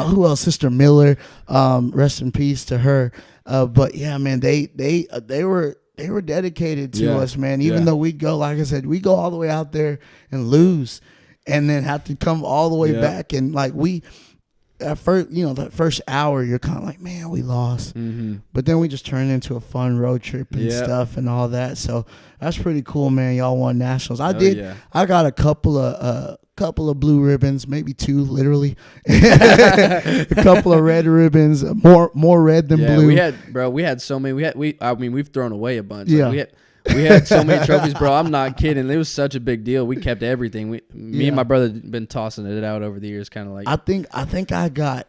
Who else? Sister Miller. Rest in peace to her. But yeah, man, they were dedicated to us, man. Even though we go, like I said, we go all the way out there and lose, and then have to come all the way back. And like at first, that first hour, you're kind of like, man, we lost. But then we just turned into a fun road trip and stuff and all that. So that's pretty cool, man. Y'all won nationals. I did. Yeah. I got a couple of blue ribbons, maybe 2, literally. A couple of red ribbons, more red than blue. We had so many. We've thrown away a bunch. Yeah. Like we had so many trophies, bro. I'm not kidding. It was such a big deal. We kept everything. Me and my brother been tossing it out over the years, kind of like. I think I got.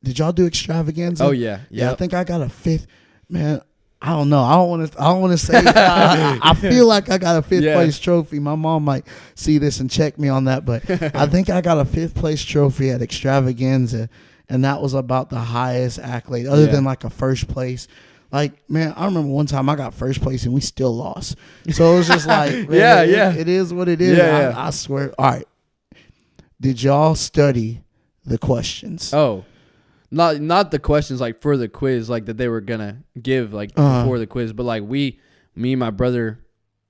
Did y'all do extravaganza? Oh yeah. I think I got a 5th. Man, I don't know. I don't want to say. I feel like I got a 5th place trophy. My mom might see this and check me on that, but I think I got a 5th place trophy at extravaganza, and that was about the highest accolade, other than like a first place. Like, man, I remember one time I got first place and we still lost. So it was just like, man, it is what it is. Yeah. I swear. All right. Did y'all study the questions? Oh, not the questions like for the quiz, like that they were gonna give like before the quiz, but like me and my brother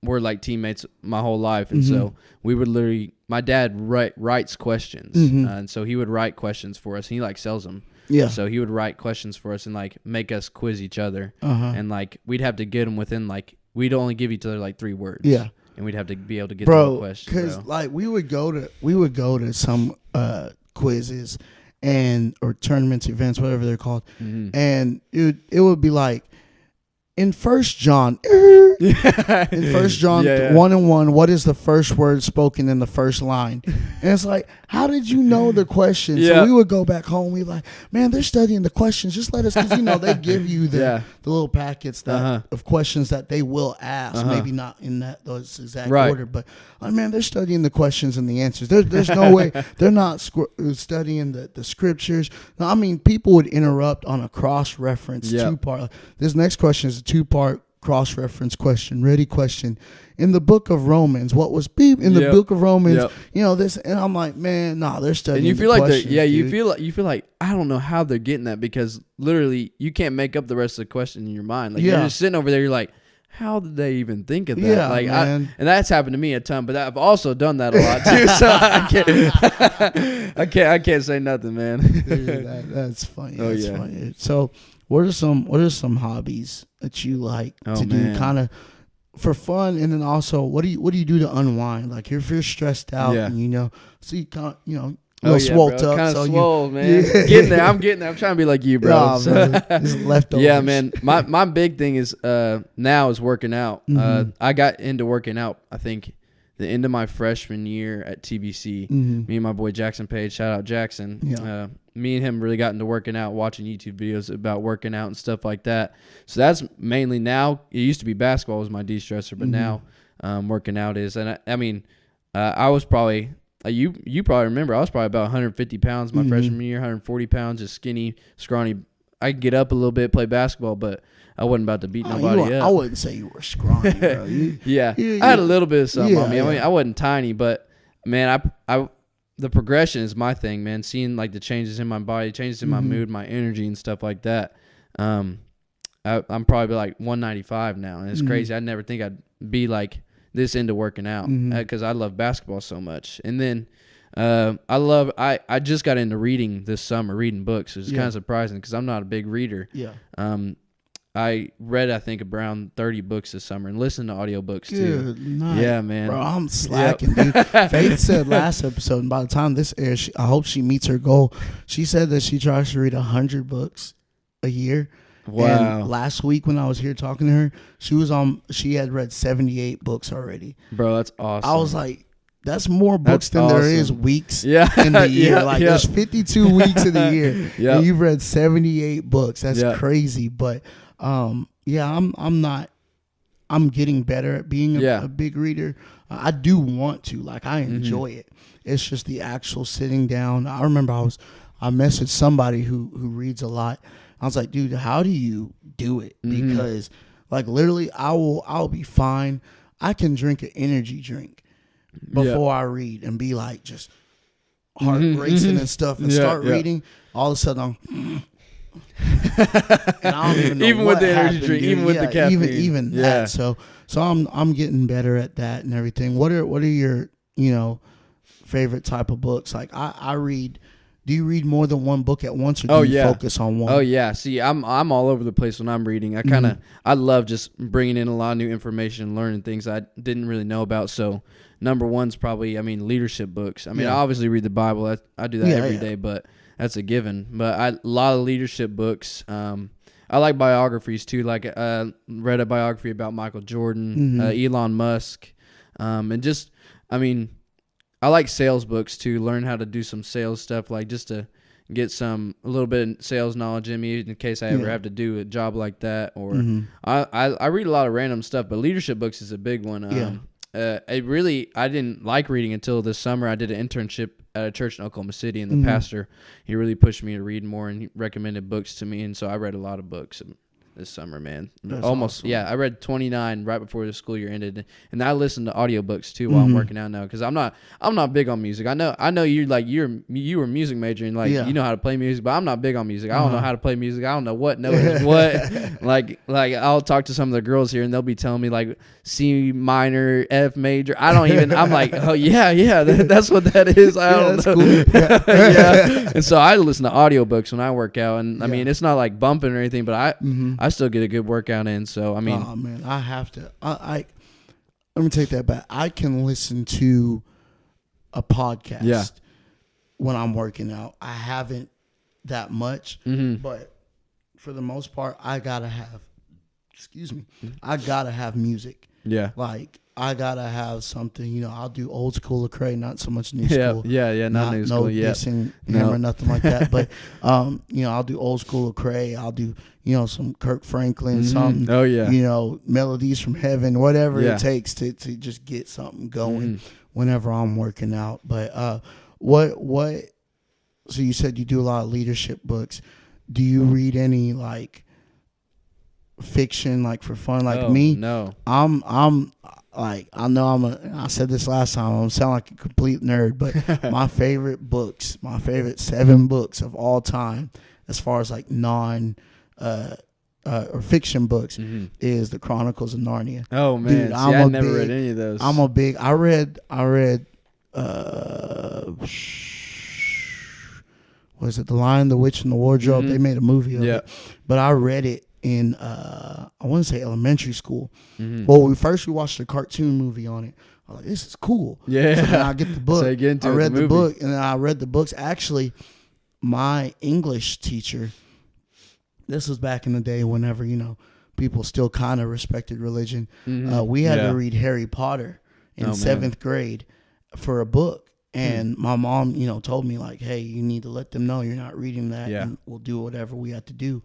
were like teammates my whole life, and so we would literally. My dad writes questions, and so he would write questions for us. And he like sells them. Yeah. So he would write questions for us and like make us quiz each other, and like we'd have to get them within like we'd only give each other like 3 words. Yeah. And we'd have to be able to get the question. Because like we would go to some quizzes or tournaments, events, whatever they're called, and it would be like in 1 John, in 1 John 1:1, what is the first word spoken in the first line? And it's like, how did you know the question? So we would go back home. We like, man, they're studying the questions. Just let us, because they give you the little packets that of questions that they will ask. Maybe not in those exact order, but man, they're studying the questions and the answers. There's no way they're not studying the scriptures. No, I mean, people would interrupt on a cross-reference two-part. This next question is a two-part cross-reference question. Ready? Question. In the book of Romans, what was beep in the book of Romans? This, and I'm like, man, they're studying. And you feel the like questions, you feel like I don't know how they're getting that, because literally you can't make up the rest of the question in your mind. Like you're just sitting over there, you're like, how did they even think of that? Yeah, like, man. And that's happened to me a ton, but I've also done that a lot too. So I can't say nothing, man. Dude, that's funny. That's funny. So, what are some hobbies that you like to do, kind of for fun, and then also what do you do to unwind? Like if you're stressed out, and so you can't, swolled up. Kind of so swole, man. Getting there. I'm getting there. I'm trying to be like you, bro. Just leftovers. Yeah, man. My big thing is now is working out. I got into working out, I think, the end of my freshman year at TBC. Me and my boy Jackson Page, shout out Jackson. Me and him really got into working out, watching YouTube videos about working out and stuff like that. So that's mainly now. It used to be basketball was my de-stressor, but now working out is. And I was probably... You probably remember, I was probably about 150 pounds my freshman year, 140 pounds, just skinny, scrawny. I could get up a little bit, play basketball, but I wasn't about to beat nobody up. I wouldn't say you were scrawny, bro. I had a little bit of something on me. I mean, I wasn't tiny, but, man, the progression is my thing, man. Seeing, like, the changes in my body, changes in my mood, my energy and stuff like that. I'm probably, like, 195 now, and it's crazy. I never think I'd be, like, this into working out because I love basketball so much. And then I just got into reading this summer, reading books. It's kind of surprising because I'm not a big reader. I read, I think, around 30 books this summer and listened to audiobooks too. Night. Yeah, man. Bro, I'm slacking, dude. Faith said last episode, and by the time this airs, I hope she meets her goal. She said that she tries to read 100 books a year. Wow. And last week when I was here talking to her, she had read 78 books already. Bro, that's awesome. I was like, that's more books than there is weeks in the year. There's 52 weeks in the year. And you've read 78 books. That's crazy. But I'm getting better at being a big reader. I do want to. Like, I enjoy it. It's just the actual sitting down. I remember I messaged somebody who reads a lot. I was like, dude, how do you do it? Because, like, literally, I'll be fine. I can drink an energy drink before I read and be like, just heart racing and stuff, and start reading. All of a sudden, and I don't even know even what with the happened, energy drink, dude. even with the caffeine, even that. So I'm getting better at that and everything. What are your favorite type of books? Like I read. Do you read more than one book at once, or do you focus on one? Oh yeah. See, I'm all over the place when I'm reading. I love just bringing in a lot of new information, learning things I didn't really know about. So number one's probably, leadership books. I obviously read the Bible. I do that every day, but that's a given. But a lot of leadership books. I like biographies too. Like read a biography about Michael Jordan, Elon Musk, and just I like sales books too. Learn how to do some sales stuff, like just to get a little bit of sales knowledge in me in case I ever have to do a job like that. Or I read a lot of random stuff, but leadership books is a big one. I didn't like reading until this summer. I did an internship at a church in Oklahoma City, and the pastor, he really pushed me to read more, and he recommended books to me, and so I read a lot of books this summer, man. That's awesome. I read 29 right before the school year ended, and I listen to audiobooks too while I'm working out now, because I'm not big on music. I know you were a music major, and you know how to play music, but I'm not big on music. I don't know how to play music. I don't know what note is what. like I'll talk to some of the girls here, and they'll be telling me like C minor, F major. I don't even. I'm like, oh yeah, that's what that is. I don't know. Cool. And so I listen to audiobooks when I work out, and it's not like bumping or anything, but I still get a good workout in. So oh man, I have to. I let me take that back. I can listen to a podcast when I'm working out. I haven't that much, but for the most part, I gotta have excuse me, I gotta have music. Yeah. Like I gotta have something. You know, I'll do old school Lecrae, not so much new Yeah. school. Yeah. Not new school. No Yeah. dissing him or nothing like that. But you know, I'll do old school Lecrae. I'll do, you know, some Kirk Franklin, something. Oh yeah. You know, Melodies from Heaven, whatever Yeah. it takes to just get something going whenever I'm working out. But what? So you said you do a lot of leadership books. Do you read any like fiction, like for fun? Like me, no. I'm like, I know I said this last time, I'm sound like a complete nerd, but my favorite 7 books of all time, as far as like non or fiction books, is the Chronicles of Narnia. Oh man, dude, I never read any of those. I read was it The Lion, the Witch, and the Wardrobe? They made a movie of it. But I read it in, I want to say elementary school. Well, we watched a cartoon movie on it. I was like, this is cool. Yeah. So then I get the book. So you get into I read the the book, and then I read the books. Actually, my English teacher, this was back in the day whenever, you know, people still kind of respected religion. We had to read Harry Potter in 7th grade for a book. And my mom, you know, told me like, hey, you need to let them know you're not reading that, and we'll do whatever we have to do.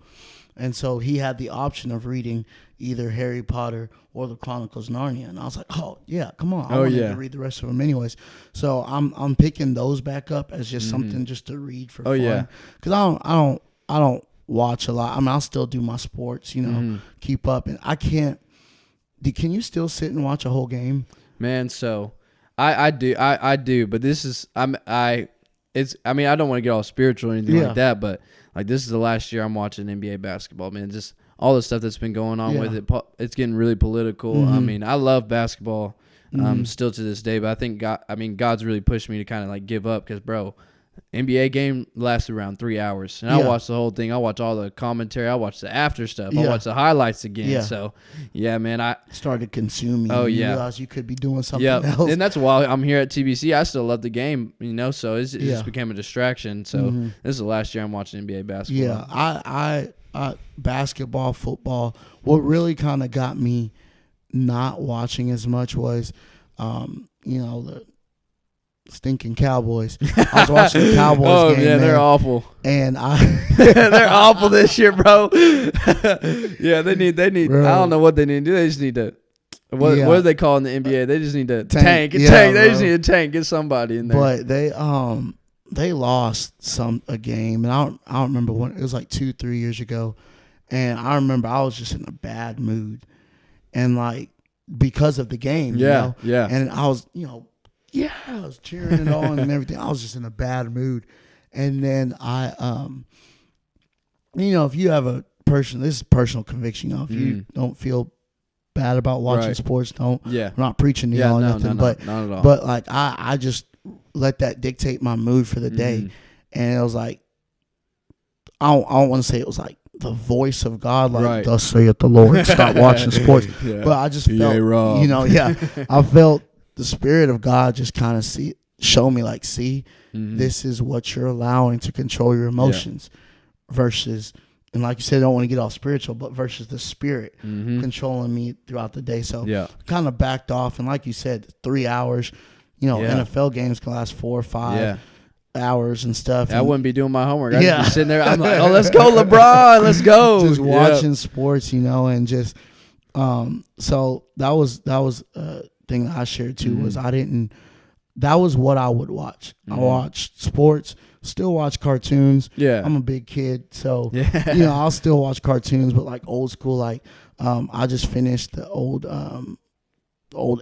And so he had the option of reading either Harry Potter or the Chronicles of Narnia. And I was like, oh, yeah, come on. I wanted to read the rest of them anyways. So I'm picking those back up as just something just to read for fun. Yeah. Because I don't watch a lot. I mean, I'll still do my sports, you know, keep up. And I can't. Can you still sit and watch a whole game? Man, so I do, but this is I mean, I don't want to get all spiritual or anything like that, but like this is the last year I'm watching NBA basketball, man. Just all the stuff that's been going on with it, it's getting really political. I mean, I love basketball still to this day, but I think God's really pushed me to kind of like give up because, bro, NBA game lasts around 3 hours, and I watch the whole thing. I watch all the commentary. I watch the after stuff. I watch the highlights again. Yeah. So, yeah, man, I started consuming. Oh, you yeah. realize you could be doing something else. And that's why I'm here at TBC. I still love the game, you know. So it just became a distraction. So this is the last year I'm watching NBA basketball. Yeah, I basketball, football. What really kind of got me not watching as much was, you know, the stinking Cowboys. I was watching the Cowboys game. Yeah, they're awful. And they're awful this year, bro. Yeah, they need. Bro. I don't know what they need to do. They just need to. What do they call in the NBA? They just need to tank. Yeah, they just need to tank. Get somebody in there. But they lost a game, and I don't remember when. It was like 2-3 years ago, and I remember I was just in a bad mood, and like because of the game. Yeah, you know? And I was, you know. Yeah, I was cheering it on and everything. I was just in a bad mood. And then I, you know, if you have this is personal conviction, you know, if you don't feel bad about watching sports, don't. Yeah. I'm not preaching to y'all or nothing, but not at all. But like I just let that dictate my mood for the day. And it was like, I don't want to say it was like the voice of God, like thus saith the Lord, stop watching sports. But I just felt, you know, I felt the Spirit of God just kind of show me like, this is what you're allowing to control your emotions versus, and like you said, I don't want to get all spiritual, but versus the Spirit controlling me throughout the day. So kind of backed off. And like you said, 3 hours, you know, NFL games can last 4 or 5 hours and stuff. I wouldn't be doing my homework. I'd be sitting there. I'm like, oh, let's go, LeBron. Let's go. Just watching sports, you know, and just, so that was thing that I shared too was that was what I would watch. I watched sports, still watch cartoons. Yeah. I'm a big kid, so you know, I'll still watch cartoons, but like old school, like I just finished the old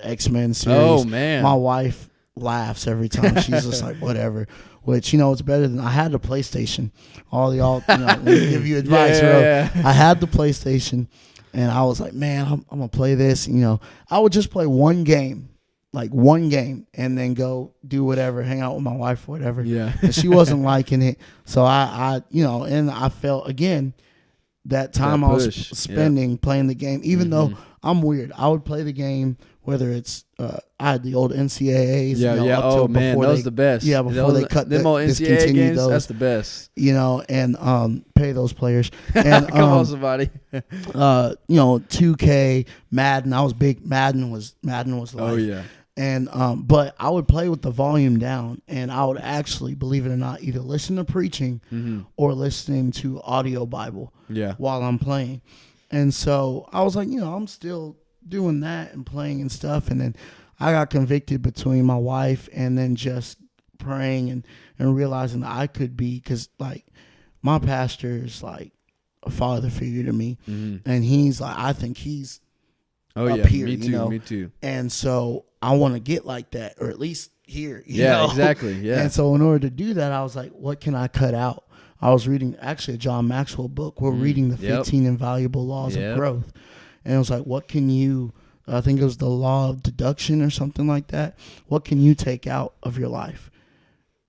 X-Men series. Oh man. My wife laughs every time. She's just like, whatever. Which, you know, it's better than I had the PlayStation. All y'all, you know, give you advice, bro. I had the PlayStation. And I was like, man, I'm going to play this. You know, I would just play one game, and then go do whatever, hang out with my wife or whatever. Yeah. And she wasn't liking it. So I, you know, and I felt, again, that time I was spending playing the game, even though I'm weird, I would play the game, whether it's I had the old NCAAs. Oh man, that was the best. Yeah, before they cut them old NCAA games. Those, that's the best. And pay those players. And come on, somebody. 2K, Madden. I was big. Madden was life. Oh yeah. And but I would play with the volume down, and I would actually, believe it or not, either listen to preaching or listening to audio Bible while I'm playing. And so I was like, I'm still doing that and playing and stuff. And then I got convicted between my wife and then just praying and realizing that I could be, because like my pastor is like a father figure to me, and he's like, I think he's up here, me too. And so I want to get like that, or at least here. You Yeah, know? exactly. Yeah. And so in order to do that, I was like, what can I cut out? I was reading actually a John Maxwell book. We're reading the 15 Invaluable Laws of Growth. And it was like, what can you, I think it was the law of deduction or something like that. What can you take out of your life?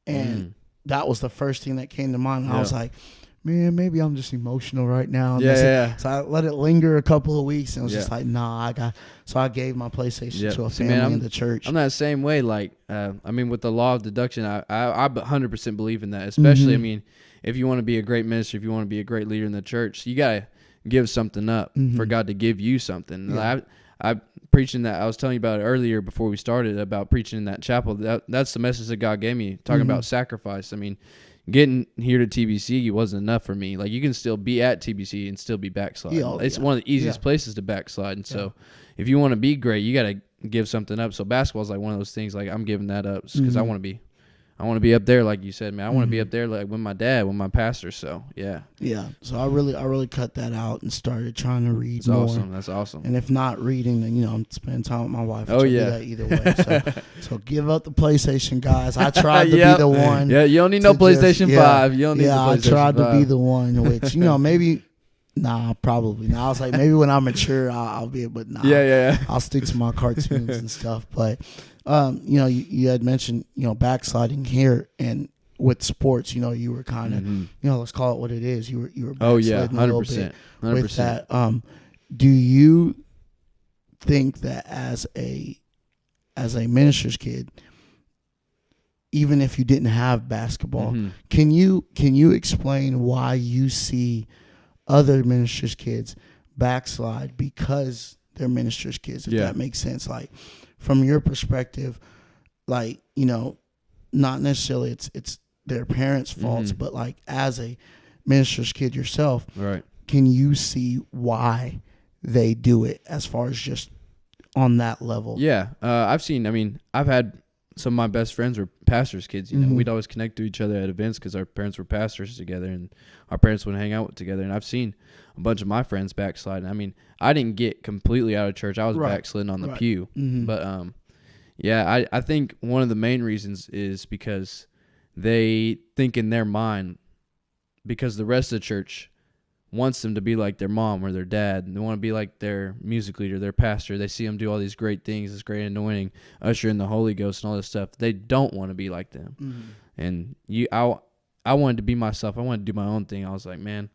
And that was the first thing that came to mind. And I was like, man, maybe I'm just emotional right now. And so I let it linger a couple of weeks, and it was just like, nah, so I gave my PlayStation to a family in the church. I'm that same way. Like, with the law of deduction, I 100% believe in that. Especially, if you want to be a great minister, if you want to be a great leader in the church, you got to give something up for God to give you something. Yeah. I preaching that, I was telling you about it earlier before we started, about preaching in that chapel. That's the message that God gave me, talking about sacrifice. Getting here to TBC wasn't enough for me. Like, you can still be at TBC and still be backsliding. It's one of the easiest places to backslide. And so if you want to be great, you got to give something up. So basketball is like one of those things, like I'm giving that up because I want to be up there, like you said, man. I want to be up there like with my dad, with my pastor. So yeah. So I really cut that out and started trying to read more. That's awesome. And if not reading, then I'm spending time with my wife. Do that either way. So give up the PlayStation, guys. I tried to be the one. Yeah, you don't need no PlayStation 5. You don't need the PlayStation 5. I tried to be the one, which maybe. Nah, probably not. I was like, maybe when I'm mature, I'll be, but nah. I'll stick to my cartoons and stuff. But, you had mentioned, backsliding here, and with sports, you were kind of, let's call it what it is. You were backsliding 100%. With that. Do you think that as a minister's kid, even if you didn't have basketball, can you explain why you see other ministers' kids backslide because they're ministers' kids, if that makes sense? Like, from your perspective, like, not necessarily it's their parents' faults, but like as a minister's kid yourself, right? Can you see why they do it as far as just on that level? Yeah, I've had some of my best friends were pastors' kids. We'd always connect to each other at events because our parents were pastors together, and our parents would hang out together. And I've seen a bunch of my friends backslide. I didn't get completely out of church. I was backsliding on the pew. But I think one of the main reasons is because they think in their mind, because the rest of the church wants them to be like their mom or their dad, and they want to be like their music leader, their pastor. They see them do all these great things, this great anointing, usher in the Holy Ghost and all this stuff. They don't want to be like them. And I wanted to be myself. I wanted to do my own thing. I was like, man,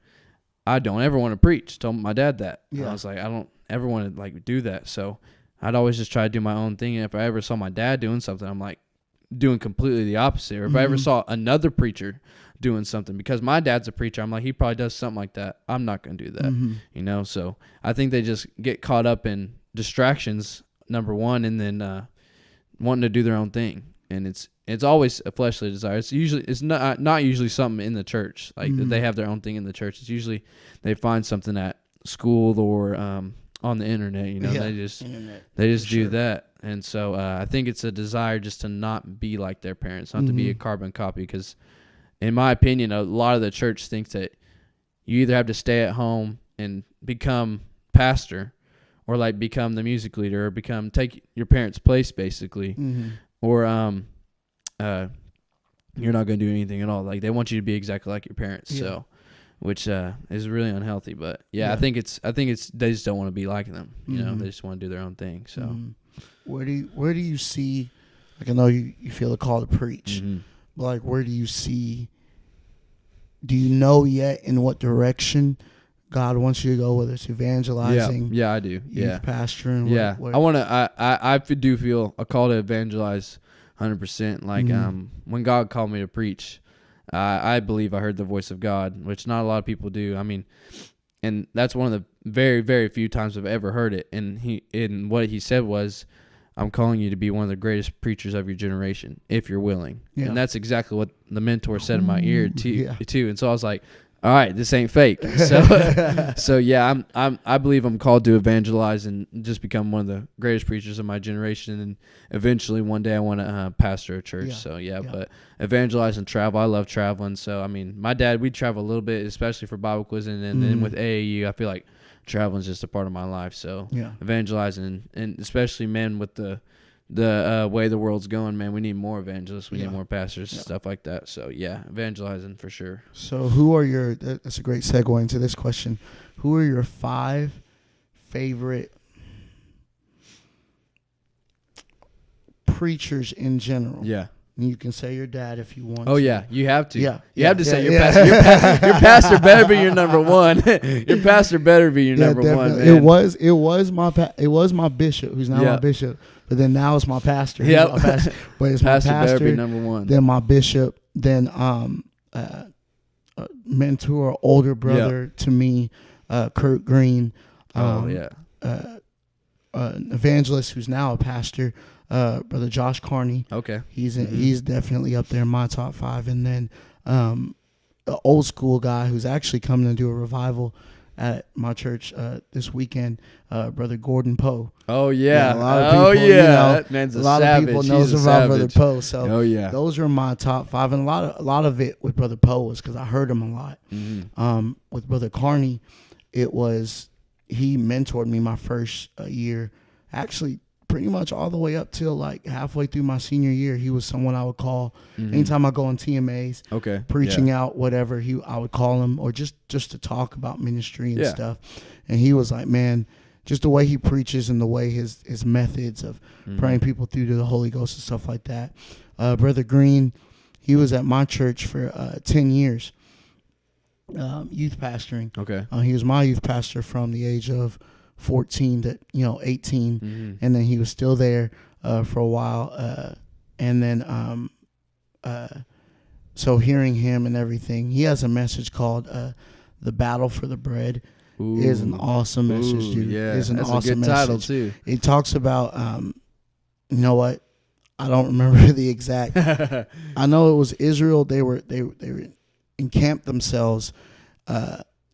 I don't ever want to preach. Told my dad that. I was like, I don't ever want to like do that. So I'd always just try to do my own thing. And if I ever saw my dad doing something, I'm like doing completely the opposite. Or if I ever saw another preacher doing something, because my dad's a preacher, I'm like, he probably does something like that, I'm not going to do that. So I think they just get caught up in distractions, number one, and then wanting to do their own thing. And it's always a fleshly desire. It's not usually something in the church, like that they have their own thing in the church. It's usually they find something at school or on the internet. They just do that. And so I think it's a desire just to not be like their parents, not to be a carbon copy. Because in my opinion, a lot of the church thinks that you either have to stay at home and become pastor, or like become the music leader, or take your parents' place basically, or you're not going to do anything at all. Like, they want you to be exactly like your parents. So, which is really unhealthy. But I think it's they just don't want to be like them. They just want to do their own thing. So, where do you see? Like, I know you feel the call to preach, but like, where do you see? Do you know yet in what direction God wants you to go, whether it's evangelizing, Yeah, I do. youth pastoring. Yeah, I want to. I do feel a call to evangelize, 100%. Like when God called me to preach, I believe I heard the voice of God, which not a lot of people do. I mean, and that's one of the very, very few times I've ever heard it. And what he said was, I'm calling you to be one of the greatest preachers of your generation, if you're willing. Yeah. And that's exactly what the mentor said in my ear too. And so I was like, all right, this ain't fake. So yeah, I believe I'm called to evangelize and just become one of the greatest preachers of my generation. And eventually one day I want to pastor a church. So but evangelize and travel. I love traveling. So, I mean, my dad, we travel a little bit, especially for Bible quizzing. And then with AAU, I feel like traveling is just a part of my life. So evangelizing, and especially, man, with the way the world's going, man, we need more evangelists. We need more pastors and stuff like that. So, evangelizing for sure. So that's a great segue into this question. Who are your 5 favorite preachers in general? Yeah. And you can say your dad if you want. Oh, yeah. You have to. Yeah. You have to say your pastor. Your pastor better be your number one. Your pastor better be your number one, man. It was my bishop, who's now my bishop. But then now it's my pastor. Yeah. But it's pastor my pastor. Better be number one. Then my bishop. Then mentor, older brother to me, Kurt Green. Evangelist who's now a pastor, Brother Josh Carney. Okay. He's definitely up there in my top 5. And then an old school guy who's actually coming to do a revival at my church this weekend, Brother Gordon Poe. Oh yeah. A lot of people, that man's a lot savage. of people knows about Brother Poe. So those are my top 5, and a lot of it with Brother Poe was because I heard him a lot. With Brother Carney, it was he mentored me my first year, actually pretty much all the way up till like halfway through my senior year. He was someone I would call anytime I go on TMAs, preaching out, whatever. I would call him, or just to talk about ministry and stuff. And he was like, man, just the way he preaches and the way his methods of praying people through to the Holy Ghost and stuff like that. Brother Green, he was at my church for 10 years, youth pastoring. Okay. He was my youth pastor from the age of 14 to 18, and then he was still there for a while, and then so hearing him and everything, he has a message called "The Battle for the Bread." It is an awesome message, dude. Yeah, it's an that's awesome a good title too. It talks about you know what, I don't remember the exact. I know it was Israel. They were encamped themselves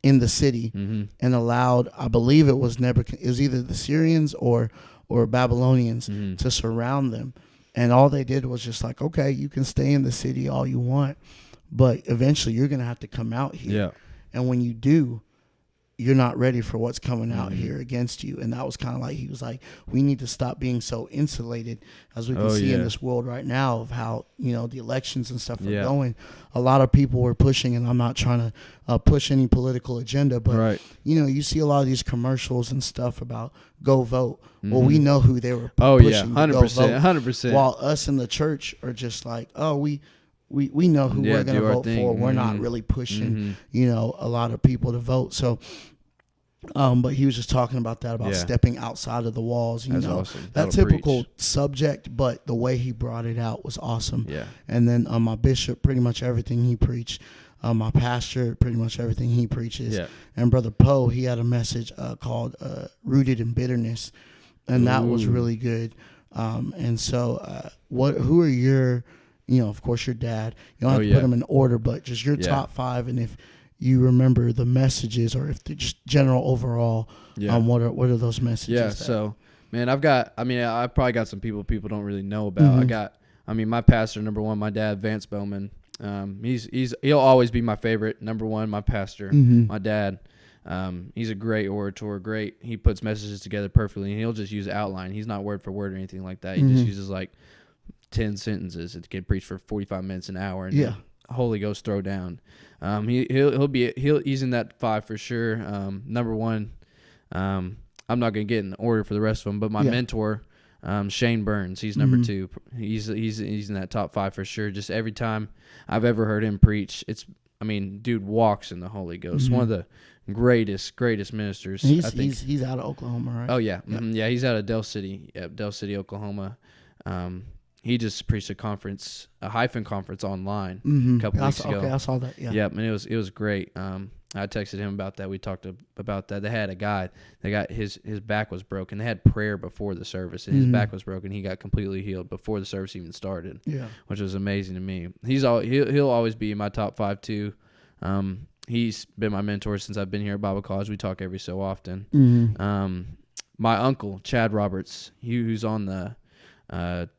in the city and allowed, I believe it was either the Syrians or Babylonians to surround them. And all they did was just like, okay, you can stay in the city all you want, but eventually you're going to have to come out here. Yeah. And when you do, you're not ready for what's coming out here against you. And that was kind of like, he was like, we need to stop being so insulated, as we can see in this world right now of how, the elections and stuff are going. A lot of people were pushing, and I'm not trying to push any political agenda, but, you see a lot of these commercials and stuff about go vote. Well, we know who they were pushing. 100%, 100%. While us in the church are just like, oh, we know who we're going to vote for. We're not really pushing, a lot of people to vote. So, but he was just talking about that, about stepping outside of the walls. That's awesome. That typical subject, but the way he brought it out was awesome. Yeah. And then my bishop, pretty much everything he preached. My pastor, pretty much everything he preaches. Yeah. And Brother Poe, he had a message called "Rooted in Bitterness," and that was really good. And so, who are your of course, your dad. You don't have to put them in order, but just your top 5, and if you remember the messages, or if they're just general overall, what are those messages? Yeah, so, man, I probably got some people don't really know about. My pastor, number 1, my dad, Vance Bowman. He'll always be my favorite. Number 1, my pastor, my dad. He's a great orator, he puts messages together perfectly, and he'll just use outline. He's not word for word or anything like that. He just uses like 10 sentences. It can preach for 45 minutes, an hour, and Holy Ghost throw down. He's in that 5 for sure. Number 1, I'm not gonna get in order for the rest of them, but my mentor, Shane Burns, he's number 2. He's in that top 5 for sure. Just every time I've ever heard him preach, dude walks in the Holy Ghost. One of the greatest ministers. He's out of Oklahoma, right? Oh yeah, yeah. He's out of Del City, Oklahoma. He just preached a hyphen conference online a couple weeks ago. Okay, I saw that. Yeah. Yep, and it was great. I texted him about that. We talked about that. They had a guy that got his back was broken. They had prayer before the service, and his back was broken. He got completely healed before the service even started. Yeah, which was amazing to me. He'll always be in my top 5 too. He's been my mentor since I've been here at Bible College. We talk every so often. My uncle Chad Roberts, who's on the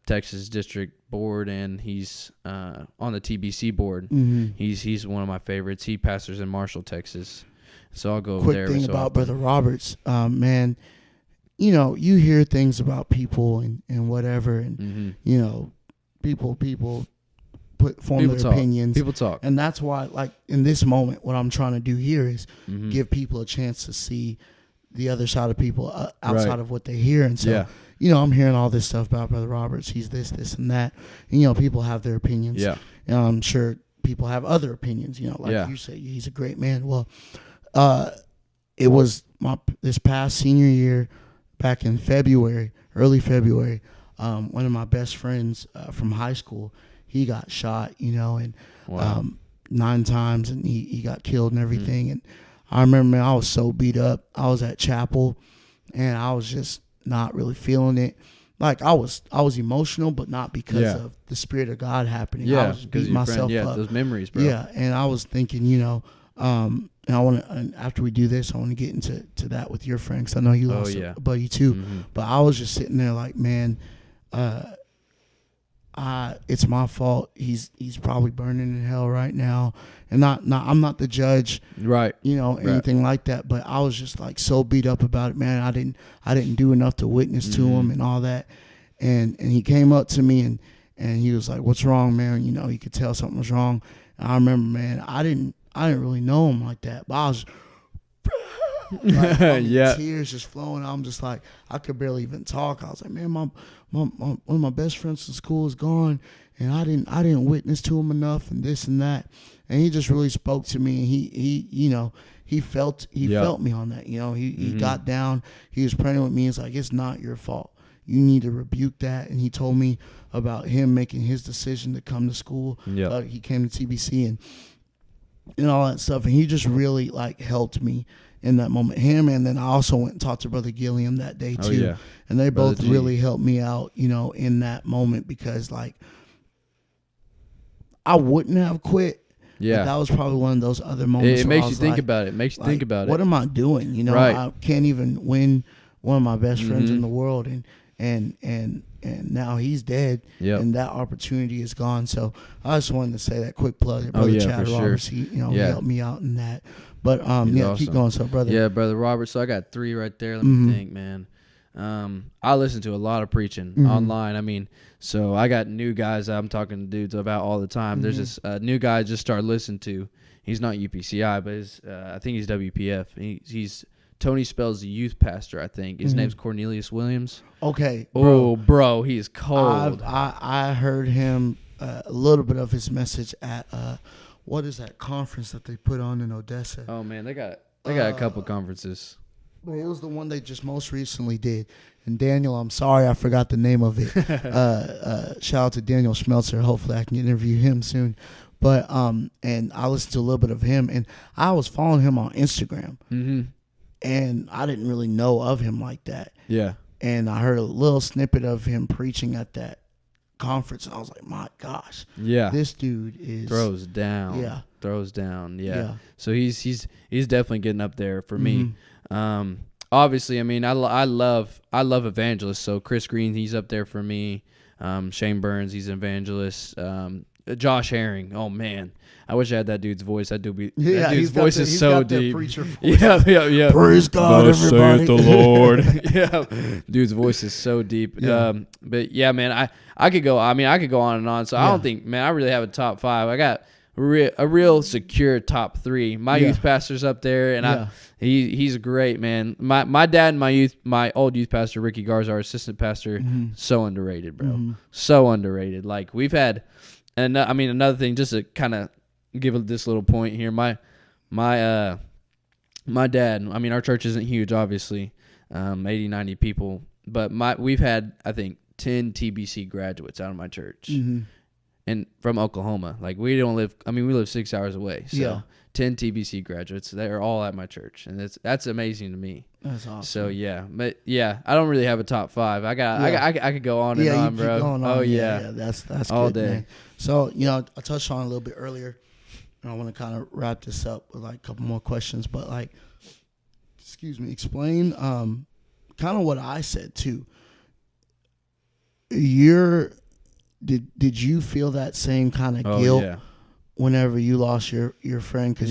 Texas District Board, and he's on the TBC board. He's one of my favorites. He pastors in Marshall, Texas. So I'll go over there. Quick thing about Brother Roberts, man, you hear things about people and whatever, and people form their opinions. People talk, and that's why, like in this moment, what I'm trying to do here is give people a chance to see the other side of people outside of what they hear, and so. I'm hearing all this stuff about Brother Roberts. He's this, and that. And, people have their opinions. Yeah. And I'm sure people have other opinions, like you say, he's a great man. Well, it was this past senior year, back in early February, one of my best friends from high school, he got shot, and 9 times, and he got killed and everything. And I remember, man, I was so beat up. I was at chapel, and I was just not really feeling it. Like I was emotional, but not because of the Spirit of God happening. I was just beating myself up. Those memories, bro. Yeah, and I was thinking, and I want to. After we do this, I want to get into that with your friend, because I know you lost a buddy too. But I was just sitting there like, man, it's my fault. He's probably burning in hell right now, and I'm not the judge, right? Anything like that. But I was just like so beat up about it, man. I didn't do enough to witness to him and all that. And he came up to me and he was like, "What's wrong, man?" He could tell something was wrong. And I remember, man, I didn't really know him like that, but I was. Tears just flowing. I'm just like, I could barely even talk. I was like, man, one of my best friends in school is gone, and I didn't witness to him enough, and this and that. And he just really spoke to me, and he felt me on that. He got down. He was praying with me. It's like, it's not your fault. You need to rebuke that. And he told me about him making his decision to come to school. He came to TBC and all that stuff, and he just really like helped me in that moment. Him, and then I also went and talked to Brother Gilliam that day too. And they both really helped me out, in that moment, because like I wouldn't have quit. But that was probably one of those other moments. It makes you think about it. Think about it. What am I doing? I can't even win one of my best friends in the world, and now he's dead, and that opportunity is gone. So I just wanted to say that quick plug. Brother Chad Roberts, he helped me out in that. But awesome. Keep going, so brother. Yeah, Brother Robert. So I got 3 right there. Let me think, man. I listen to a lot of preaching online. I mean, so I got new guys I'm talking to dudes about all the time. There's this new guy I just started listening to. He's not UPCI, but I think he's WPF. He's Tony Spell's the youth pastor, I think. His name's Cornelius Williams. Okay. Bro, he's cold. I heard him a little bit of his message at what is that conference that they put on in Odessa? Oh man, they got a couple conferences. Well, it was the one they just most recently did. And Daniel, I'm sorry I forgot the name of it. Shout out to Daniel Schmelzer. Hopefully I can interview him soon. But and I listened to a little bit of him, and I was following him on Instagram. And I didn't really know of him like that. Yeah. And I heard a little snippet of him preaching at that conference, and I was like, my gosh. Yeah. This dude throws down. Yeah. So he's definitely getting up there for me. Obviously, I mean, I love evangelists. So Chris Green, he's up there for me. Shane Burns, he's an evangelist. Josh Herring, oh man, I wish I had that dude's voice. That dude's voice is so deep. Yeah. Praise God, everybody. Saith the Lord. Yeah, dude's voice is so deep. But yeah, man, I could go. I mean, I could go on and on. So I don't think, man, I really have a top 5. I got a real secure top 3. My youth pastor's up there, and he's great, man. My dad and my old youth pastor Ricky Garza, our assistant pastor, so underrated, bro. So underrated. Like we've had, and I mean another thing, just to kind of give this little point here. My my dad, I mean, our church isn't huge, obviously, 80, 90 people, but we've had, I think, 10 TBC graduates out of my church. Mm-hmm. And from Oklahoma. Like, we live 6 hours away. So 10 TBC graduates, they're all at my church. And that's amazing to me. That's awesome. So, but I don't really have a top 5. I could go on and on, bro. Going on. Oh, yeah. That's all good, day. Man. So, I touched on it a little bit earlier, and I want to kind of wrap this up with like a couple more questions, but like, explain kind of what I said too. Did you feel that same kind of guilt whenever you lost your friend? Because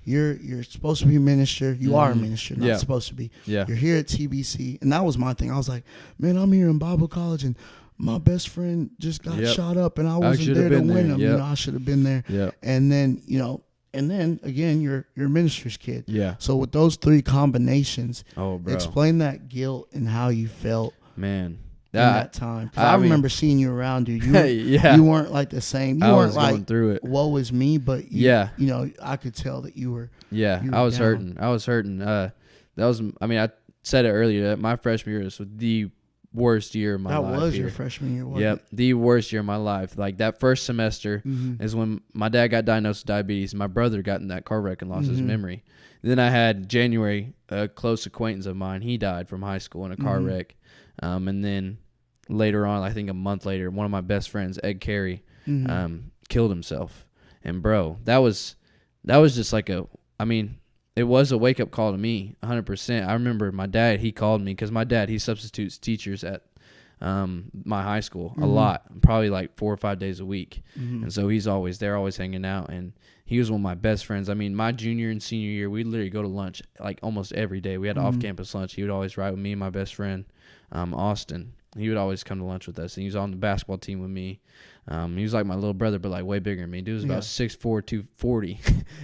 you're supposed to be a minister. You are a minister, not supposed to be. Yeah. You're here at TBC, and that was my thing. I was like, man, I'm here in Bible college, and my best friend just got shot up, and I wasn't there to win him. Yep. I should have been there. Yeah. And then again, you're a minister's kid. Yeah. So with those 3 combinations, bro, explain that guilt and how you felt, man. In that time, because I remember seeing you around, dude. You weren't like the same. You weren't like going through it. Woe is me, but I could tell that you were. Yeah, I was hurting. That was. I mean, I said it earlier that my freshman year was the worst year of my life. That was your freshman year. Wasn't it? The worst year of my life. Like that first semester is when my dad got diagnosed with diabetes. My brother got in that car wreck and lost his memory. Then I had January, a close acquaintance of mine. He died from high school in a car wreck, and then. Later on, I think a month later, one of my best friends, Ed Carey, killed himself. And bro, that was just like it was a wake up call to me, 100%. I remember my dad, he called me because my dad, he substitutes teachers at my high school a lot, probably like 4 or 5 days a week. And so he's always there, always hanging out. And he was one of my best friends. I mean, my junior and senior year, we'd literally go to lunch like almost every day. We had off campus lunch. He would always ride with me and my best friend, Austin. He would always come to lunch with us, and he was on the basketball team with me. He was like my little brother, but like way bigger than me. Dude was about 6'4", 240,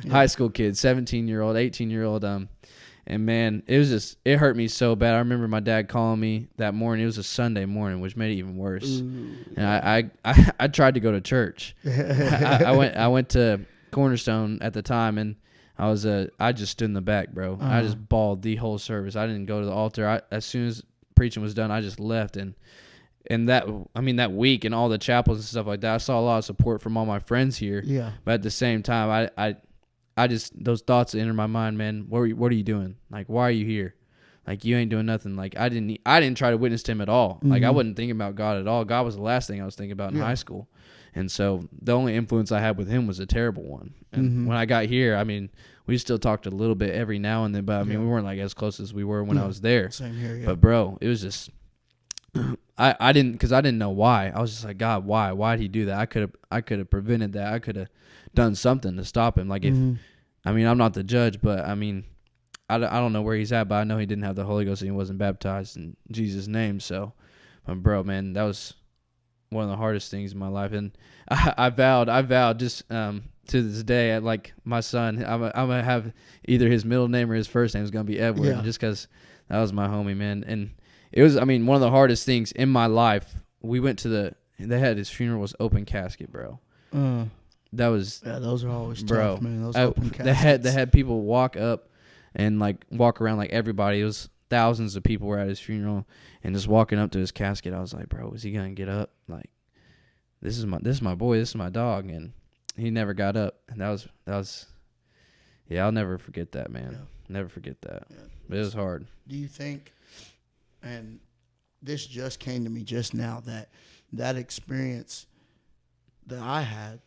high school kid, 17-year-old, 18-year-old. And man, it hurt me so bad. I remember my dad calling me that morning. It was a Sunday morning, which made it even worse. Ooh. And I tried to go to church. I went to Cornerstone at the time, and I just stood in the back, bro. I just bawled the whole service. I didn't go to the altar. As soon as preaching was done, I just left, and that week and all the chapels and stuff like that, I saw a lot of support from all my friends here. Yeah. But at the same time, I just those thoughts entered my mind, man. What are you doing? Like, why are you here? Like, you ain't doing nothing. Like, I didn't try to witness to him at all. Like, I wasn't thinking about God at all. God was the last thing I was thinking about in high school. And so the only influence I had with him was a terrible one. And when I got here, I mean, we still talked a little bit every now and then, but I mean, we weren't like as close as we were when I was there. Same here, yeah. But bro, it was just, I didn't know why. I was just like, God, why? Why'd he do that? I could have prevented that. I could have done something to stop him. Like I'm not the judge, but I mean, I don't know where he's at, but I know he didn't have the Holy Ghost and he wasn't baptized in Jesus' name. So, bro, man, that was one of the hardest things in my life. And I vowed just, to this day, like my son, I'm gonna have either his middle name or his first name is gonna be Edward, just because that was my homie, man. And it was, I mean, one of the hardest things in my life. We went to they had his funeral was open casket, bro. That was those are always tough, man. Those open caskets. They had people walk up and like walk around like everybody. It was thousands of people were at his funeral and just walking up to his casket. I was like, bro, is he gonna get up? Like, this is my boy, this is my dog, and he never got up, and that was, I'll never forget that, man. Yeah. Never forget that. Yeah. But it was hard. Do you think, and this just came to me just now, that experience that I had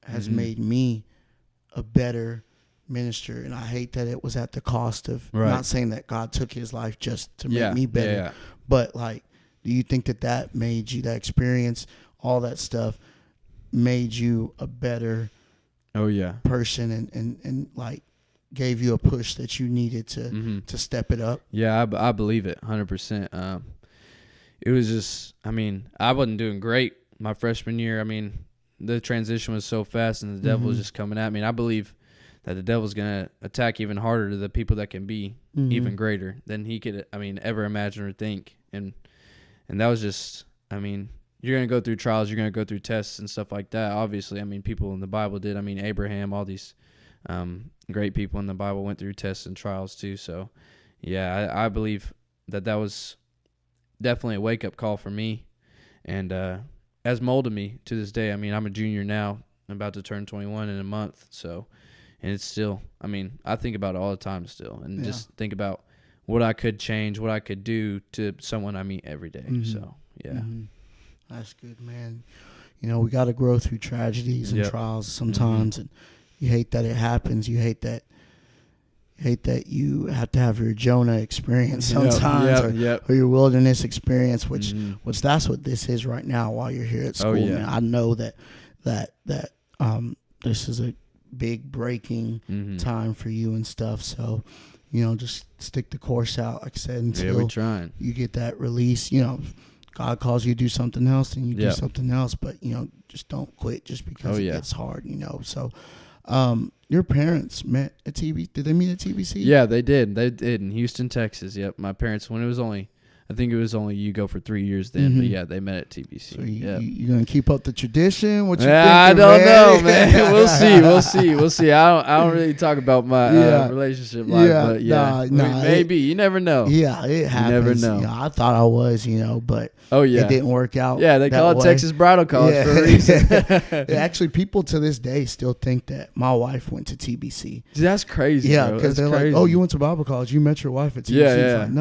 has made me a better minister, and I hate that it was at the cost of, not saying that God took his life just to make me better, but like, do you think that made you, that experience, all that stuff, made you a better person and like gave you a push that you needed to step it up? Yeah, I believe it 100%. It was just, I mean, I wasn't doing great my freshman year. I mean, the transition was so fast and the devil was just coming at me. And I believe that the devil's going to attack even harder to the people that can be even greater than he could, I mean, ever imagine or think. And that was just, I mean, you're going to go through trials, you're going to go through tests and stuff like that. Obviously, I mean, people in the Bible did. I mean, Abraham, all these great people in the Bible went through tests and trials too. So, yeah, I believe that was definitely a wake-up call for me, and has molded me to this day. I mean, I'm a junior now. I'm about to turn 21 in a month. So, and it's still, I mean, I think about it all the time still, and just think about what I could change, what I could do to someone I meet every day. Mm-hmm. So, yeah. Mm-hmm. That's good, man. You know, we got to grow through tragedies and trials sometimes, and you hate that it happens. You hate that you have to have your Jonah experience sometimes, or your wilderness experience, which that's what this is right now while you're here at school. Man. I know that this is a big breaking time for you and stuff. So, you know, just stick the course out, like I said, until we're trying. You get that release. You know, God calls you to do something else, and you do something else. But, you know, just don't quit just because it gets hard, you know. So, your parents met at TBC. Did they meet at TBC? Yeah, they did. They did in Houston, Texas. Yep. My parents, when it was only, I think it was only you go for 3 years then. But yeah, they met at TBC. So you gonna keep up the tradition? What you I don't know, man. We'll see. I don't really talk about my relationship life, but maybe you never know. Yeah, it happens. You never know. You know, I thought I was, but it didn't work out. Yeah, they call it Texas Bridal College for a reason. Actually, people to this day still think that my wife went to TBC. That's crazy. Yeah, because they're like, "Oh, you went to Bible college? You met your wife at TBC?" Yeah. Like,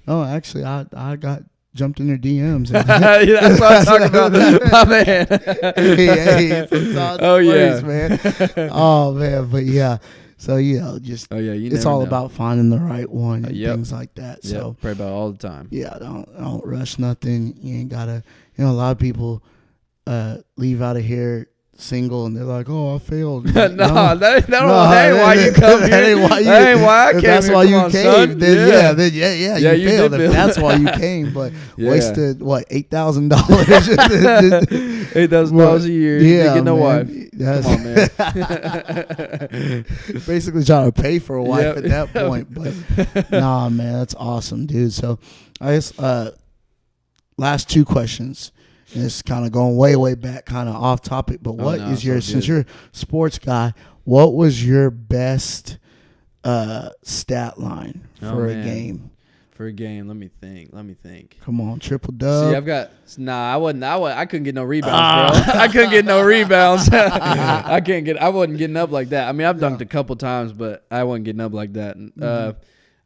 no, actually, I got jumped in their DMs. That's what I'm talking about. My man. Man. Oh man, but yeah. So it's all about finding the right one and things like that. So pray about it all the time. Yeah, don't rush nothing. You ain't gotta. You know, a lot of people leave out of here single and they're like, "Oh, I failed." Like, that ain't why you come here. That ain't why I came. That's here. why Come you on, came. Son. Then you failed. If that's why you came, but wasted what $8,000. $8,000 a year. Yeah, get no wife. Come on, man. Basically trying to pay for a wife at that point. But nah, man, that's awesome, dude. So I guess last two questions. And it's kind of going way back, kind of off topic. But since you're a sports guy, what was your best stat line for a game? For a game, let me think. Come on, triple dub. See, I couldn't get no rebounds, bro. I couldn't get no rebounds. I wasn't getting up like that. I mean, I've dunked a couple times, but I wasn't getting up like that.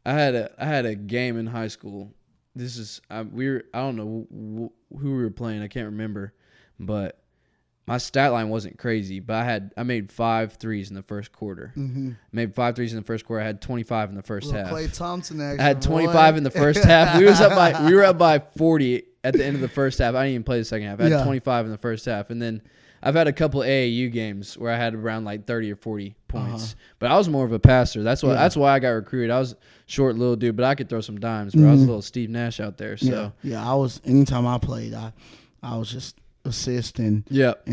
I had a game in high school. This is I don't know who we were playing. I can't remember, but my stat line wasn't crazy. But I made 5 threes in the first quarter. Made 5 threes in the first quarter. I had 25 in the first half. Klay Thompson action. I had 25 in the first half. We were up by 40 at the end of the first half. I didn't even play the second half. I had 25 in the first half, and then I've had a couple AAU games where I had around like 30 or 40 points. But I was more of a passer. That's why I got recruited. I was short little dude, but I could throw some dimes, bro. I was a little Steve Nash out there. So I was. Anytime I played, I was just assist and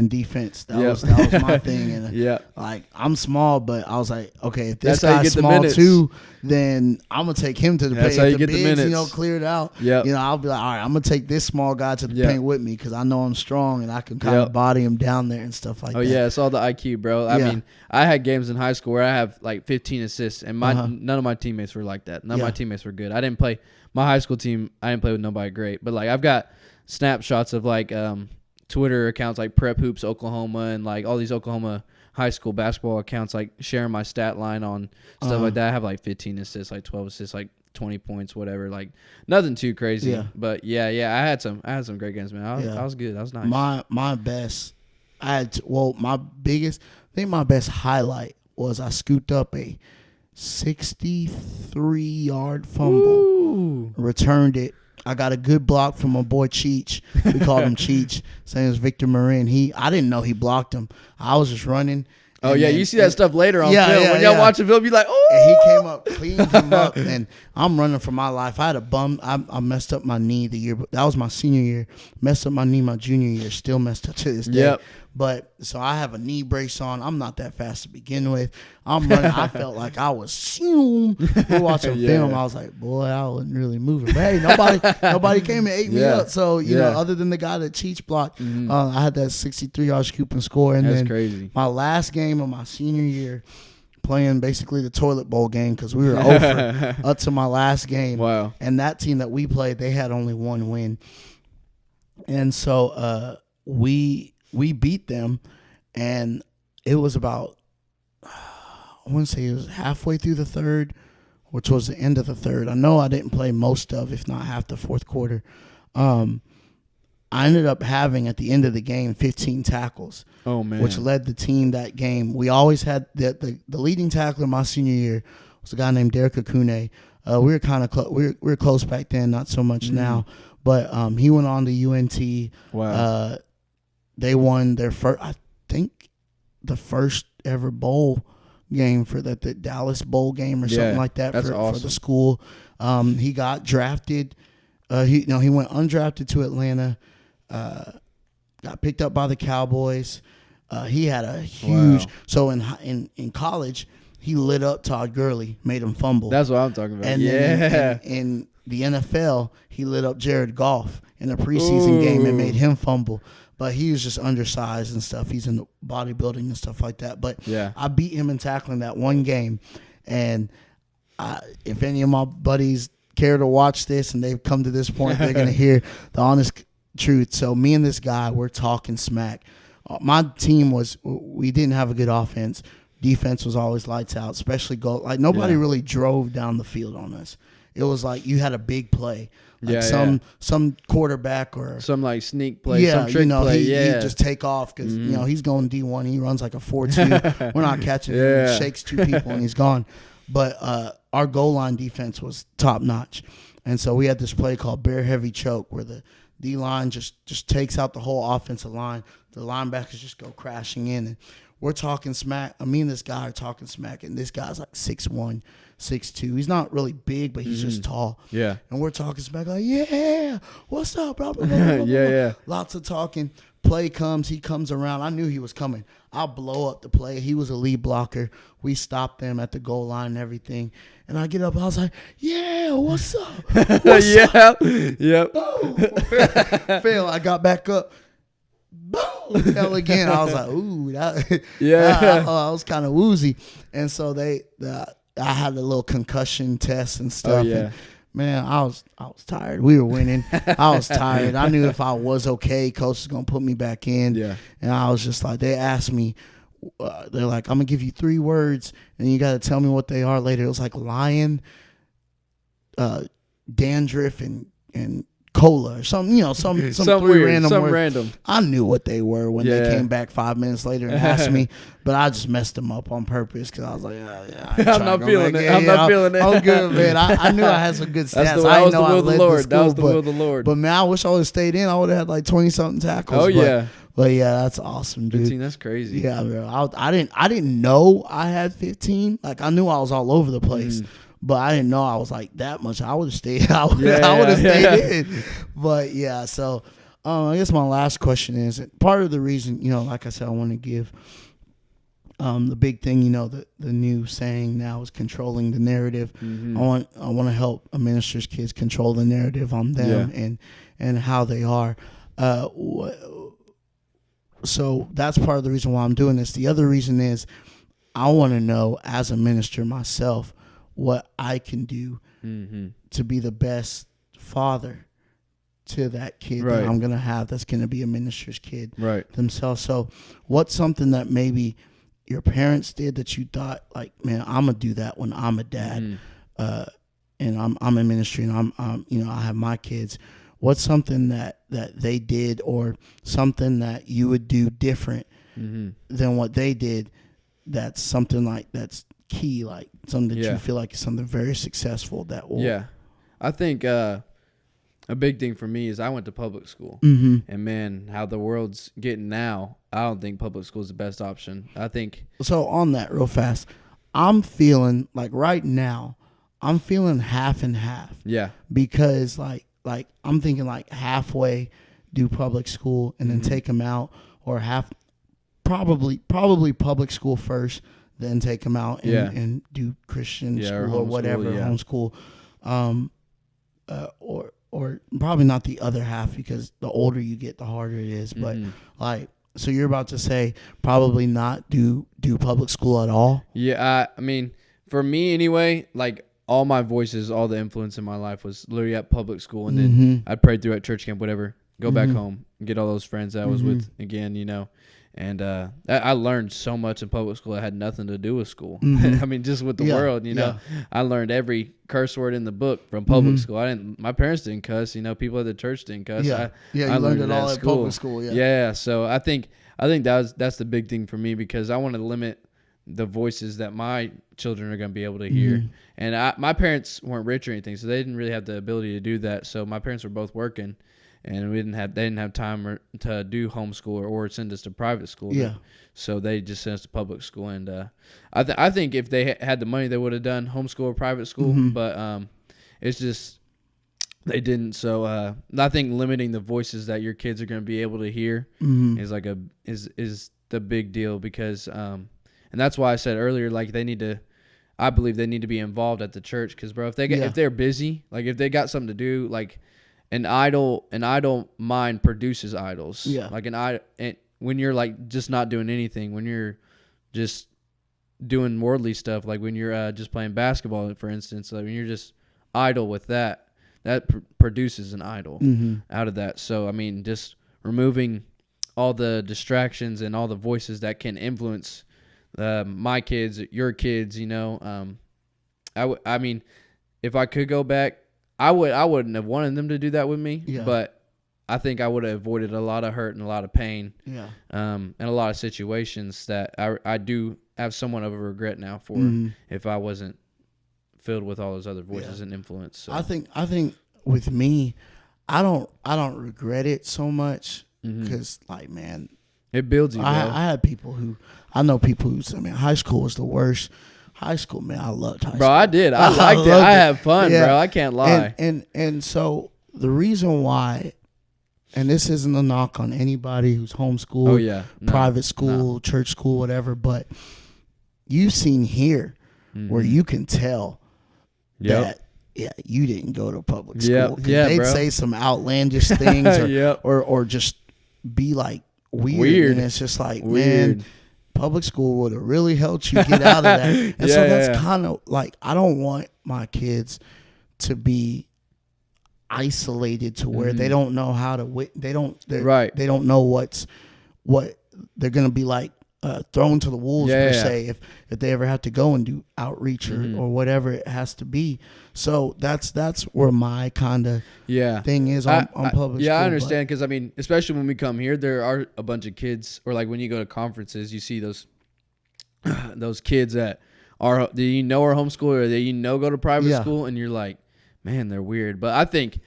defense. That was my thing. And like I'm small, but I was like, okay, if this guy's small too, then I'm gonna take him to the paint. That's how you get the minutes. You know, cleared out. I'll be like, all right, I'm gonna take this small guy to the paint with me because I know I'm strong and I can kind of body him down there and stuff like that. Oh yeah, it's all the IQ, bro. I mean, I had games in high school where I have like 15 assists, and none of my teammates were like that. None of my teammates were good. I didn't play my high school team. I didn't play with nobody great, but like I've got snapshots of like Twitter accounts like Prep Hoops Oklahoma and like all these Oklahoma high school basketball accounts like sharing my stat line on stuff like that. I have like 15 assists, like 12 assists, like 20 points, whatever. Like nothing too crazy. But I had some great games, man. I was good. That was nice. My best, my best highlight was I scooped up a 63-yard fumble, returned it. I got a good block from my boy Cheech. We called him Cheech. His name was Victor Marin. I didn't know he blocked him. I was just running. Oh, yeah. You see that stuff later on film. When y'all watch the film, you're like, oh. And he came up, cleaned him up, and I'm running for my life. I had a bum. I messed up my knee the year. That was my senior year. Messed up my knee my junior year. Still messed up to this day. Yep. But so I have a knee brace on. I'm not that fast to begin with. I'm running. I felt like I was We're watching film. I was like, boy, I wasn't really moving. But hey, nobody came and ate me up. So you know, other than the guy that Cheech blocked, I had that 63-yard scoop and score. And that's then crazy. My last game of my senior year, playing basically the toilet bowl game because we were over up to my last game. Wow. And that team that we played, they had only one win. And so we beat them, and it was about, I want to say it was halfway through the third, which was the end of the third. I know I didn't play most of, if not half the fourth quarter. I ended up having, at the end of the game, 15 tackles. Oh, man. Which led the team that game. We always had the leading tackler my senior year was a guy named Derek Akune. We were kind of we were close back then, not so much now. But he went on to UNT. Wow. They won their first, I think, the first ever bowl game for the Dallas Bowl game or something like that for the school. He got drafted. He went undrafted to Atlanta. Got picked up by the Cowboys. He had a huge. Wow. So in college, he lit up Todd Gurley, made him fumble. That's what I'm talking about. And then in the NFL, he lit up Jared Goff in a preseason game and made him fumble. But he was just undersized and stuff. He's in bodybuilding and stuff like that. But I beat him in tackling that one game. And if any of my buddies care to watch this and they've come to this point, they're going to hear the honest truth. So me and this guy, we're talking smack. My team we didn't have a good offense. Defense was always lights out, especially goal. Like nobody really drove down the field on us. It was like you had a big play. Like some quarterback or some like sneak play, some trick play. He'd just take off because he's going D1. He runs like a 4.2. We're not catching him. He shakes two people and he's gone. But our goal line defense was top notch, and so we had this play called bear heavy choke where the D line just takes out the whole offensive line. The linebackers just go crashing in, and we're talking smack. Me and this guy are talking smack, and this guy's like 6'1", 6'2". He's not really big, but he's just tall. Yeah. And we're talking smack like, yeah, what's up, bro? Blah, blah, blah, blah, yeah. Lots of talking. Play comes. He comes around. I knew he was coming. I'll blow up the play. He was a lead blocker. We stopped them at the goal line and everything. And I get up. I was like, yeah, what's up? What's up? Yep. Boom. Fail. I got back up. Boom. Fell again. I was like, ooh. I was kind of woozy. And so I had a little concussion test and stuff. Oh, yeah. And, man, I was tired. We were winning. I was tired. I knew if I was okay, coach was going to put me back in. Yeah. And I was just like, they asked me, they're like, I'm going to give you 3 words, and you got to tell me what they are later. It was like lion, dandruff, and cola or something, some 3 weird, random some words. random. I knew what they were when they came back 5 minutes later and asked me, but I just messed them up on purpose because I was like, I'm not feeling it. I'm not feeling it. I'm good, man. I knew I had some good stats. That was the will of the Lord. That was the will of the Lord. But man, I wish I would have stayed in. I would have had like 20-something tackles. Oh yeah. But yeah, that's awesome, dude. 15, that's crazy. Yeah, bro. I didn't know I had 15. Like I knew I was all over the place. But I didn't know I was like that much. I would have stayed. I would have stayed in. But yeah, so I guess my last question is part of the reason, like I said, I want to give the big thing, the new saying now is controlling the narrative. I want to help a minister's kids control the narrative on them and how they are. So that's part of the reason why I'm doing this. The other reason is I want to know as a minister myself what I can do to be the best father to that kid that I'm going to have that's going to be a minister's kid themselves. So what's something that maybe your parents did that you thought like, man, I'm going to do that when I'm a dad and I'm in ministry and I have my kids. What's something that they did or something that you would do different than what they did that's something like that's key, like something that you feel like is something very successful that will I think a big thing for me is I went to public school and man, how the world's getting now, I don't think public school is the best option. I think so. On that real fast, I'm feeling like right now I'm feeling half and half because like I'm thinking like halfway do public school and then take them out, or probably public school first, then take them out and do Christian school or whatever, homeschool, or probably not the other half because the older you get, the harder it is. But like, So you're about to say probably not do public school at all? Yeah, I mean, for me anyway, like all my voices, all the influence in my life was literally at public school, and then I'd pray through at church camp, whatever. Go back home, get all those friends that I was with again, you know. And I learned so much in public school that had nothing to do with school. I mean, just with the world, you know. I learned every curse word in the book from public school. My parents didn't cuss, you know. People at the church didn't cuss. I learned it all at public school. Yeah. So I think that's the big thing for me, because I want to limit the voices that my children are going to be able to hear. And my parents weren't rich or anything, so they didn't really have the ability to do that. So my parents were both working. And they didn't have time to do homeschool or send us to private school. Yeah. So they just sent us to public school. And I think if they had the money, they would have done homeschool or private school. But it's just they didn't. So I think limiting the voices that your kids are going to be able to hear is like is the big deal, because and that's why I said earlier, like I believe they need to be involved at the church, because bro, if they're busy, like if they got something to do, like. An idle mind produces idols. Yeah. Like when you're like just not doing anything, when you're just doing worldly stuff, like when you're just playing basketball, for instance, like when you're just idle with that produces an idol out of that. So I mean, just removing all the distractions and all the voices that can influence my kids, your kids, you know. I mean, if I could go back, I wouldn't have wanted them to do that with me, but I think I would have avoided a lot of hurt and a lot of pain, and a lot of situations that I do have somewhat of a regret now for if I wasn't filled with all those other voices and influence. So. I think with me, I don't regret it so much, because like, man, it builds you. I know people who I mean, high school was the worst. High school, man, I loved high school. Bro, I did. I liked it. I had fun, bro. I can't lie. And so the reason why, and this isn't a knock on anybody who's homeschooled, private school, church school, whatever, but you've seen here where you can tell that you didn't go to public school. They'd say some outlandish things or just be like weird. And it's just like, man, public school would have really helped you get out of that. And so that's kind of like, I don't want my kids to be isolated to where they don't know how to they don't know what they're going to be like thrown to the wolves per se if they ever have to go and do outreach or whatever it has to be. So that's where my kind of thing is on public school. Yeah, I understand, because I mean, especially when we come here, there are a bunch of kids, or like when you go to conferences, you see those kids that are are homeschooled, or go to private school, and you're like, man, they're weird. But I think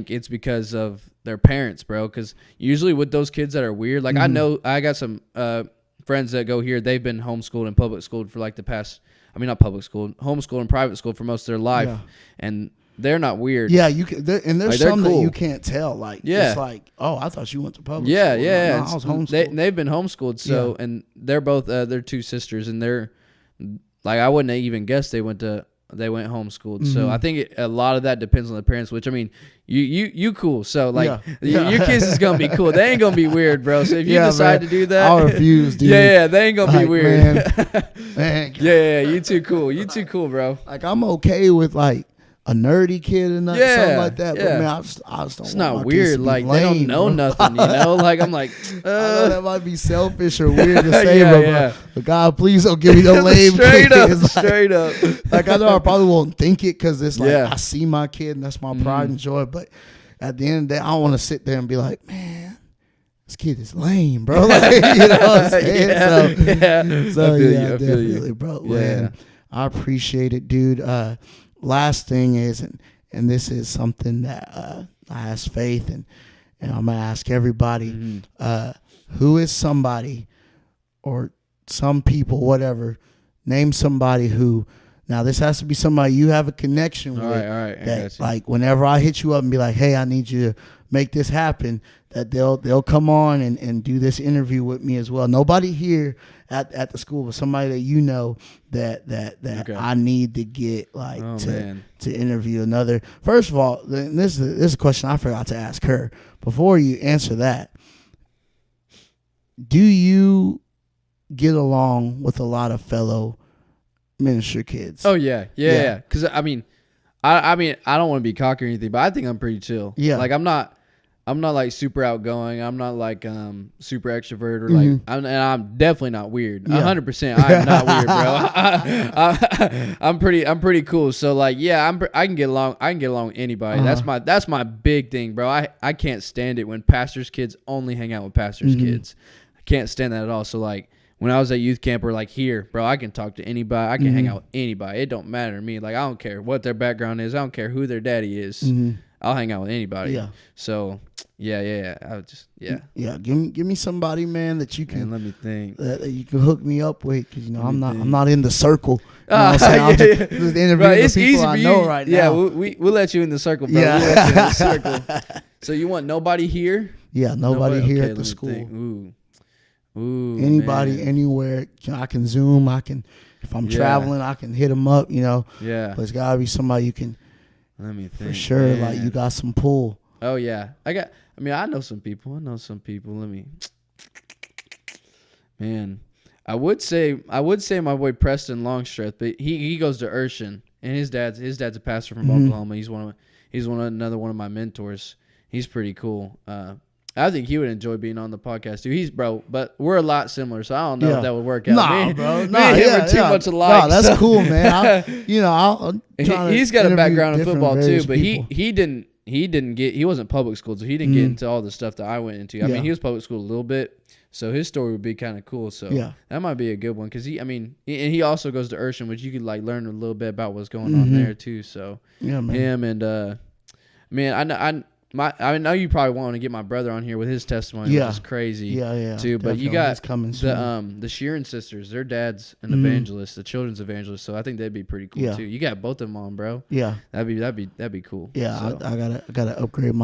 it's because of their parents, bro. Because usually with those kids that are weird, like I know I got some friends that go here, they've been homeschooled and public schooled for like the past, I mean, not public school, homeschooled and private school for most of their life. And they're not weird. Yeah, you can, and there's like, some cool that you can't tell. Like, it's like, oh, I thought you went to public school. No, I was homeschooled. They've been homeschooled, so, and they're both, they're two sisters, and they're, like, I wouldn't have even guessed they went homeschooled. So I think a lot of that depends on the parents, which I mean, you cool. So like your kids is going to be cool. They ain't going to be weird, bro. So if you decide to do that, I'll refuse, dude. They ain't going to be weird. Man. You too cool. You too cool, bro. Like, I'm okay with like a nerdy kid and something like that. But man, I just don't it's want not my weird. kids to be Like, lame, they don't know nothing, you know? Like, I'm like, I know that might be selfish or weird to say, but God, please don't give me no lame kids. Straight up. Like, I know I probably won't think it, because it's like, I see my kid and that's my pride and joy. But at the end of the day, I don't want to sit there and be like, man, this kid is lame, bro. Like, you know what I'm saying? So definitely, bro. Yeah. Man, I appreciate it, dude. Last thing is, and this is something that I ask Faith, and I'm going to ask everybody, who is somebody or some people, whatever, name somebody who, now this has to be somebody you have a connection with. All right. That, like, whenever I hit you up and be like, hey, I need you to make this happen, that they'll come on and do this interview with me as well. Nobody here at the school, but somebody that you know that I need to get like to interview another. First of all, this is a question I forgot to ask her. Before you answer that, do you get along with a lot of fellow minister kids? Oh yeah. Because I mean, I don't want to be cocky or anything, but I think I'm pretty chill. Yeah. Like I'm not like super outgoing. I'm not like super extrovert or like, I'm definitely not weird. 100%. I'm not weird, bro. I'm pretty cool. So like, yeah, I can get along. I can get along with anybody. That's my big thing, bro. I can't stand it when pastors' kids only hang out with pastors' kids. I can't stand that at all. So like, when I was at youth camp or like here, bro, I can talk to anybody. I can hang out with anybody. It don't matter to me. Like, I don't care what their background is. I don't care who their daddy is. I'll hang out with anybody. Yeah. So, yeah. I would just, yeah. Yeah. Give me somebody, man, that you can. Man, let me think. That you can hook me up with, because I'm not in the circle. You know what I'm saying? Just interviewing the people I know right now. Yeah, we'll let you in the circle, bro. Yeah. We'll let you in the circle. So you want nobody here? Yeah, nobody here at the school. Ooh, anybody, man. Anywhere. I can Zoom. If I'm traveling, I can hit them up. Yeah. But it's gotta be somebody you can. Let me think. For sure, man. Like you got some pull. Oh yeah, I know some people. Let me. Man, I would say my boy Preston Longstreth, but he goes to Urshan, and his dad's a pastor from Oklahoma. He's another one of my mentors. He's pretty cool. I think he would enjoy being on the podcast too. But we're a lot similar, so I don't know if that would work out. Nah, bro. We're too much alike. No, that's cool, man. He's got a background in football too, but he wasn't public school, so he didn't get into all the stuff that I went into. I mean, he was public school a little bit, so his story would be kind of cool. So that might be a good one, because he also goes to Urshan, which you could like learn a little bit about what's going on there too. So man. Him and I know you probably want to get my brother on here with his testimony, which is crazy, too. But you got the Sheeran sisters. Their dad's an evangelist, the children's evangelist. So I think that'd be pretty cool too. You got both of them on, bro. Yeah, that'd be cool. Yeah, so. I gotta upgrade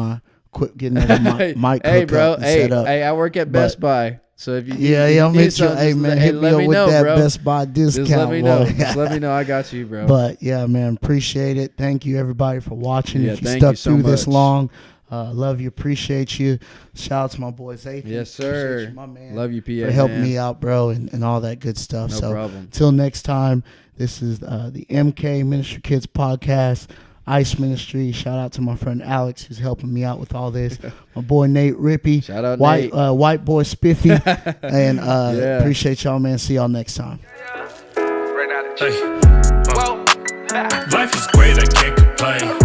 getting that mic. Hey, bro. Hey, I work at Best Buy. So if you I'll make sure. Hey, man, hit me up with that bro. Best Buy discount. Just let me know. Just let me know. I got you, bro. But yeah, man, appreciate it. Thank you, everybody, for watching. If you stuck through this long. Love you, appreciate you. Shout out to my boy Zathan. Yes, sir. You, my man. Love you, PA. For helping me out, bro, and all that good stuff. No problem. Till next time, this is the MK Ministry Kids podcast, Ice Ministry. Shout out to my friend Alex, who's helping me out with all this. My boy Nate Rippey. Shout out Nate. White boy Spiffy. And appreciate y'all, man. See y'all next time. Hey. Life is great, I can't complain.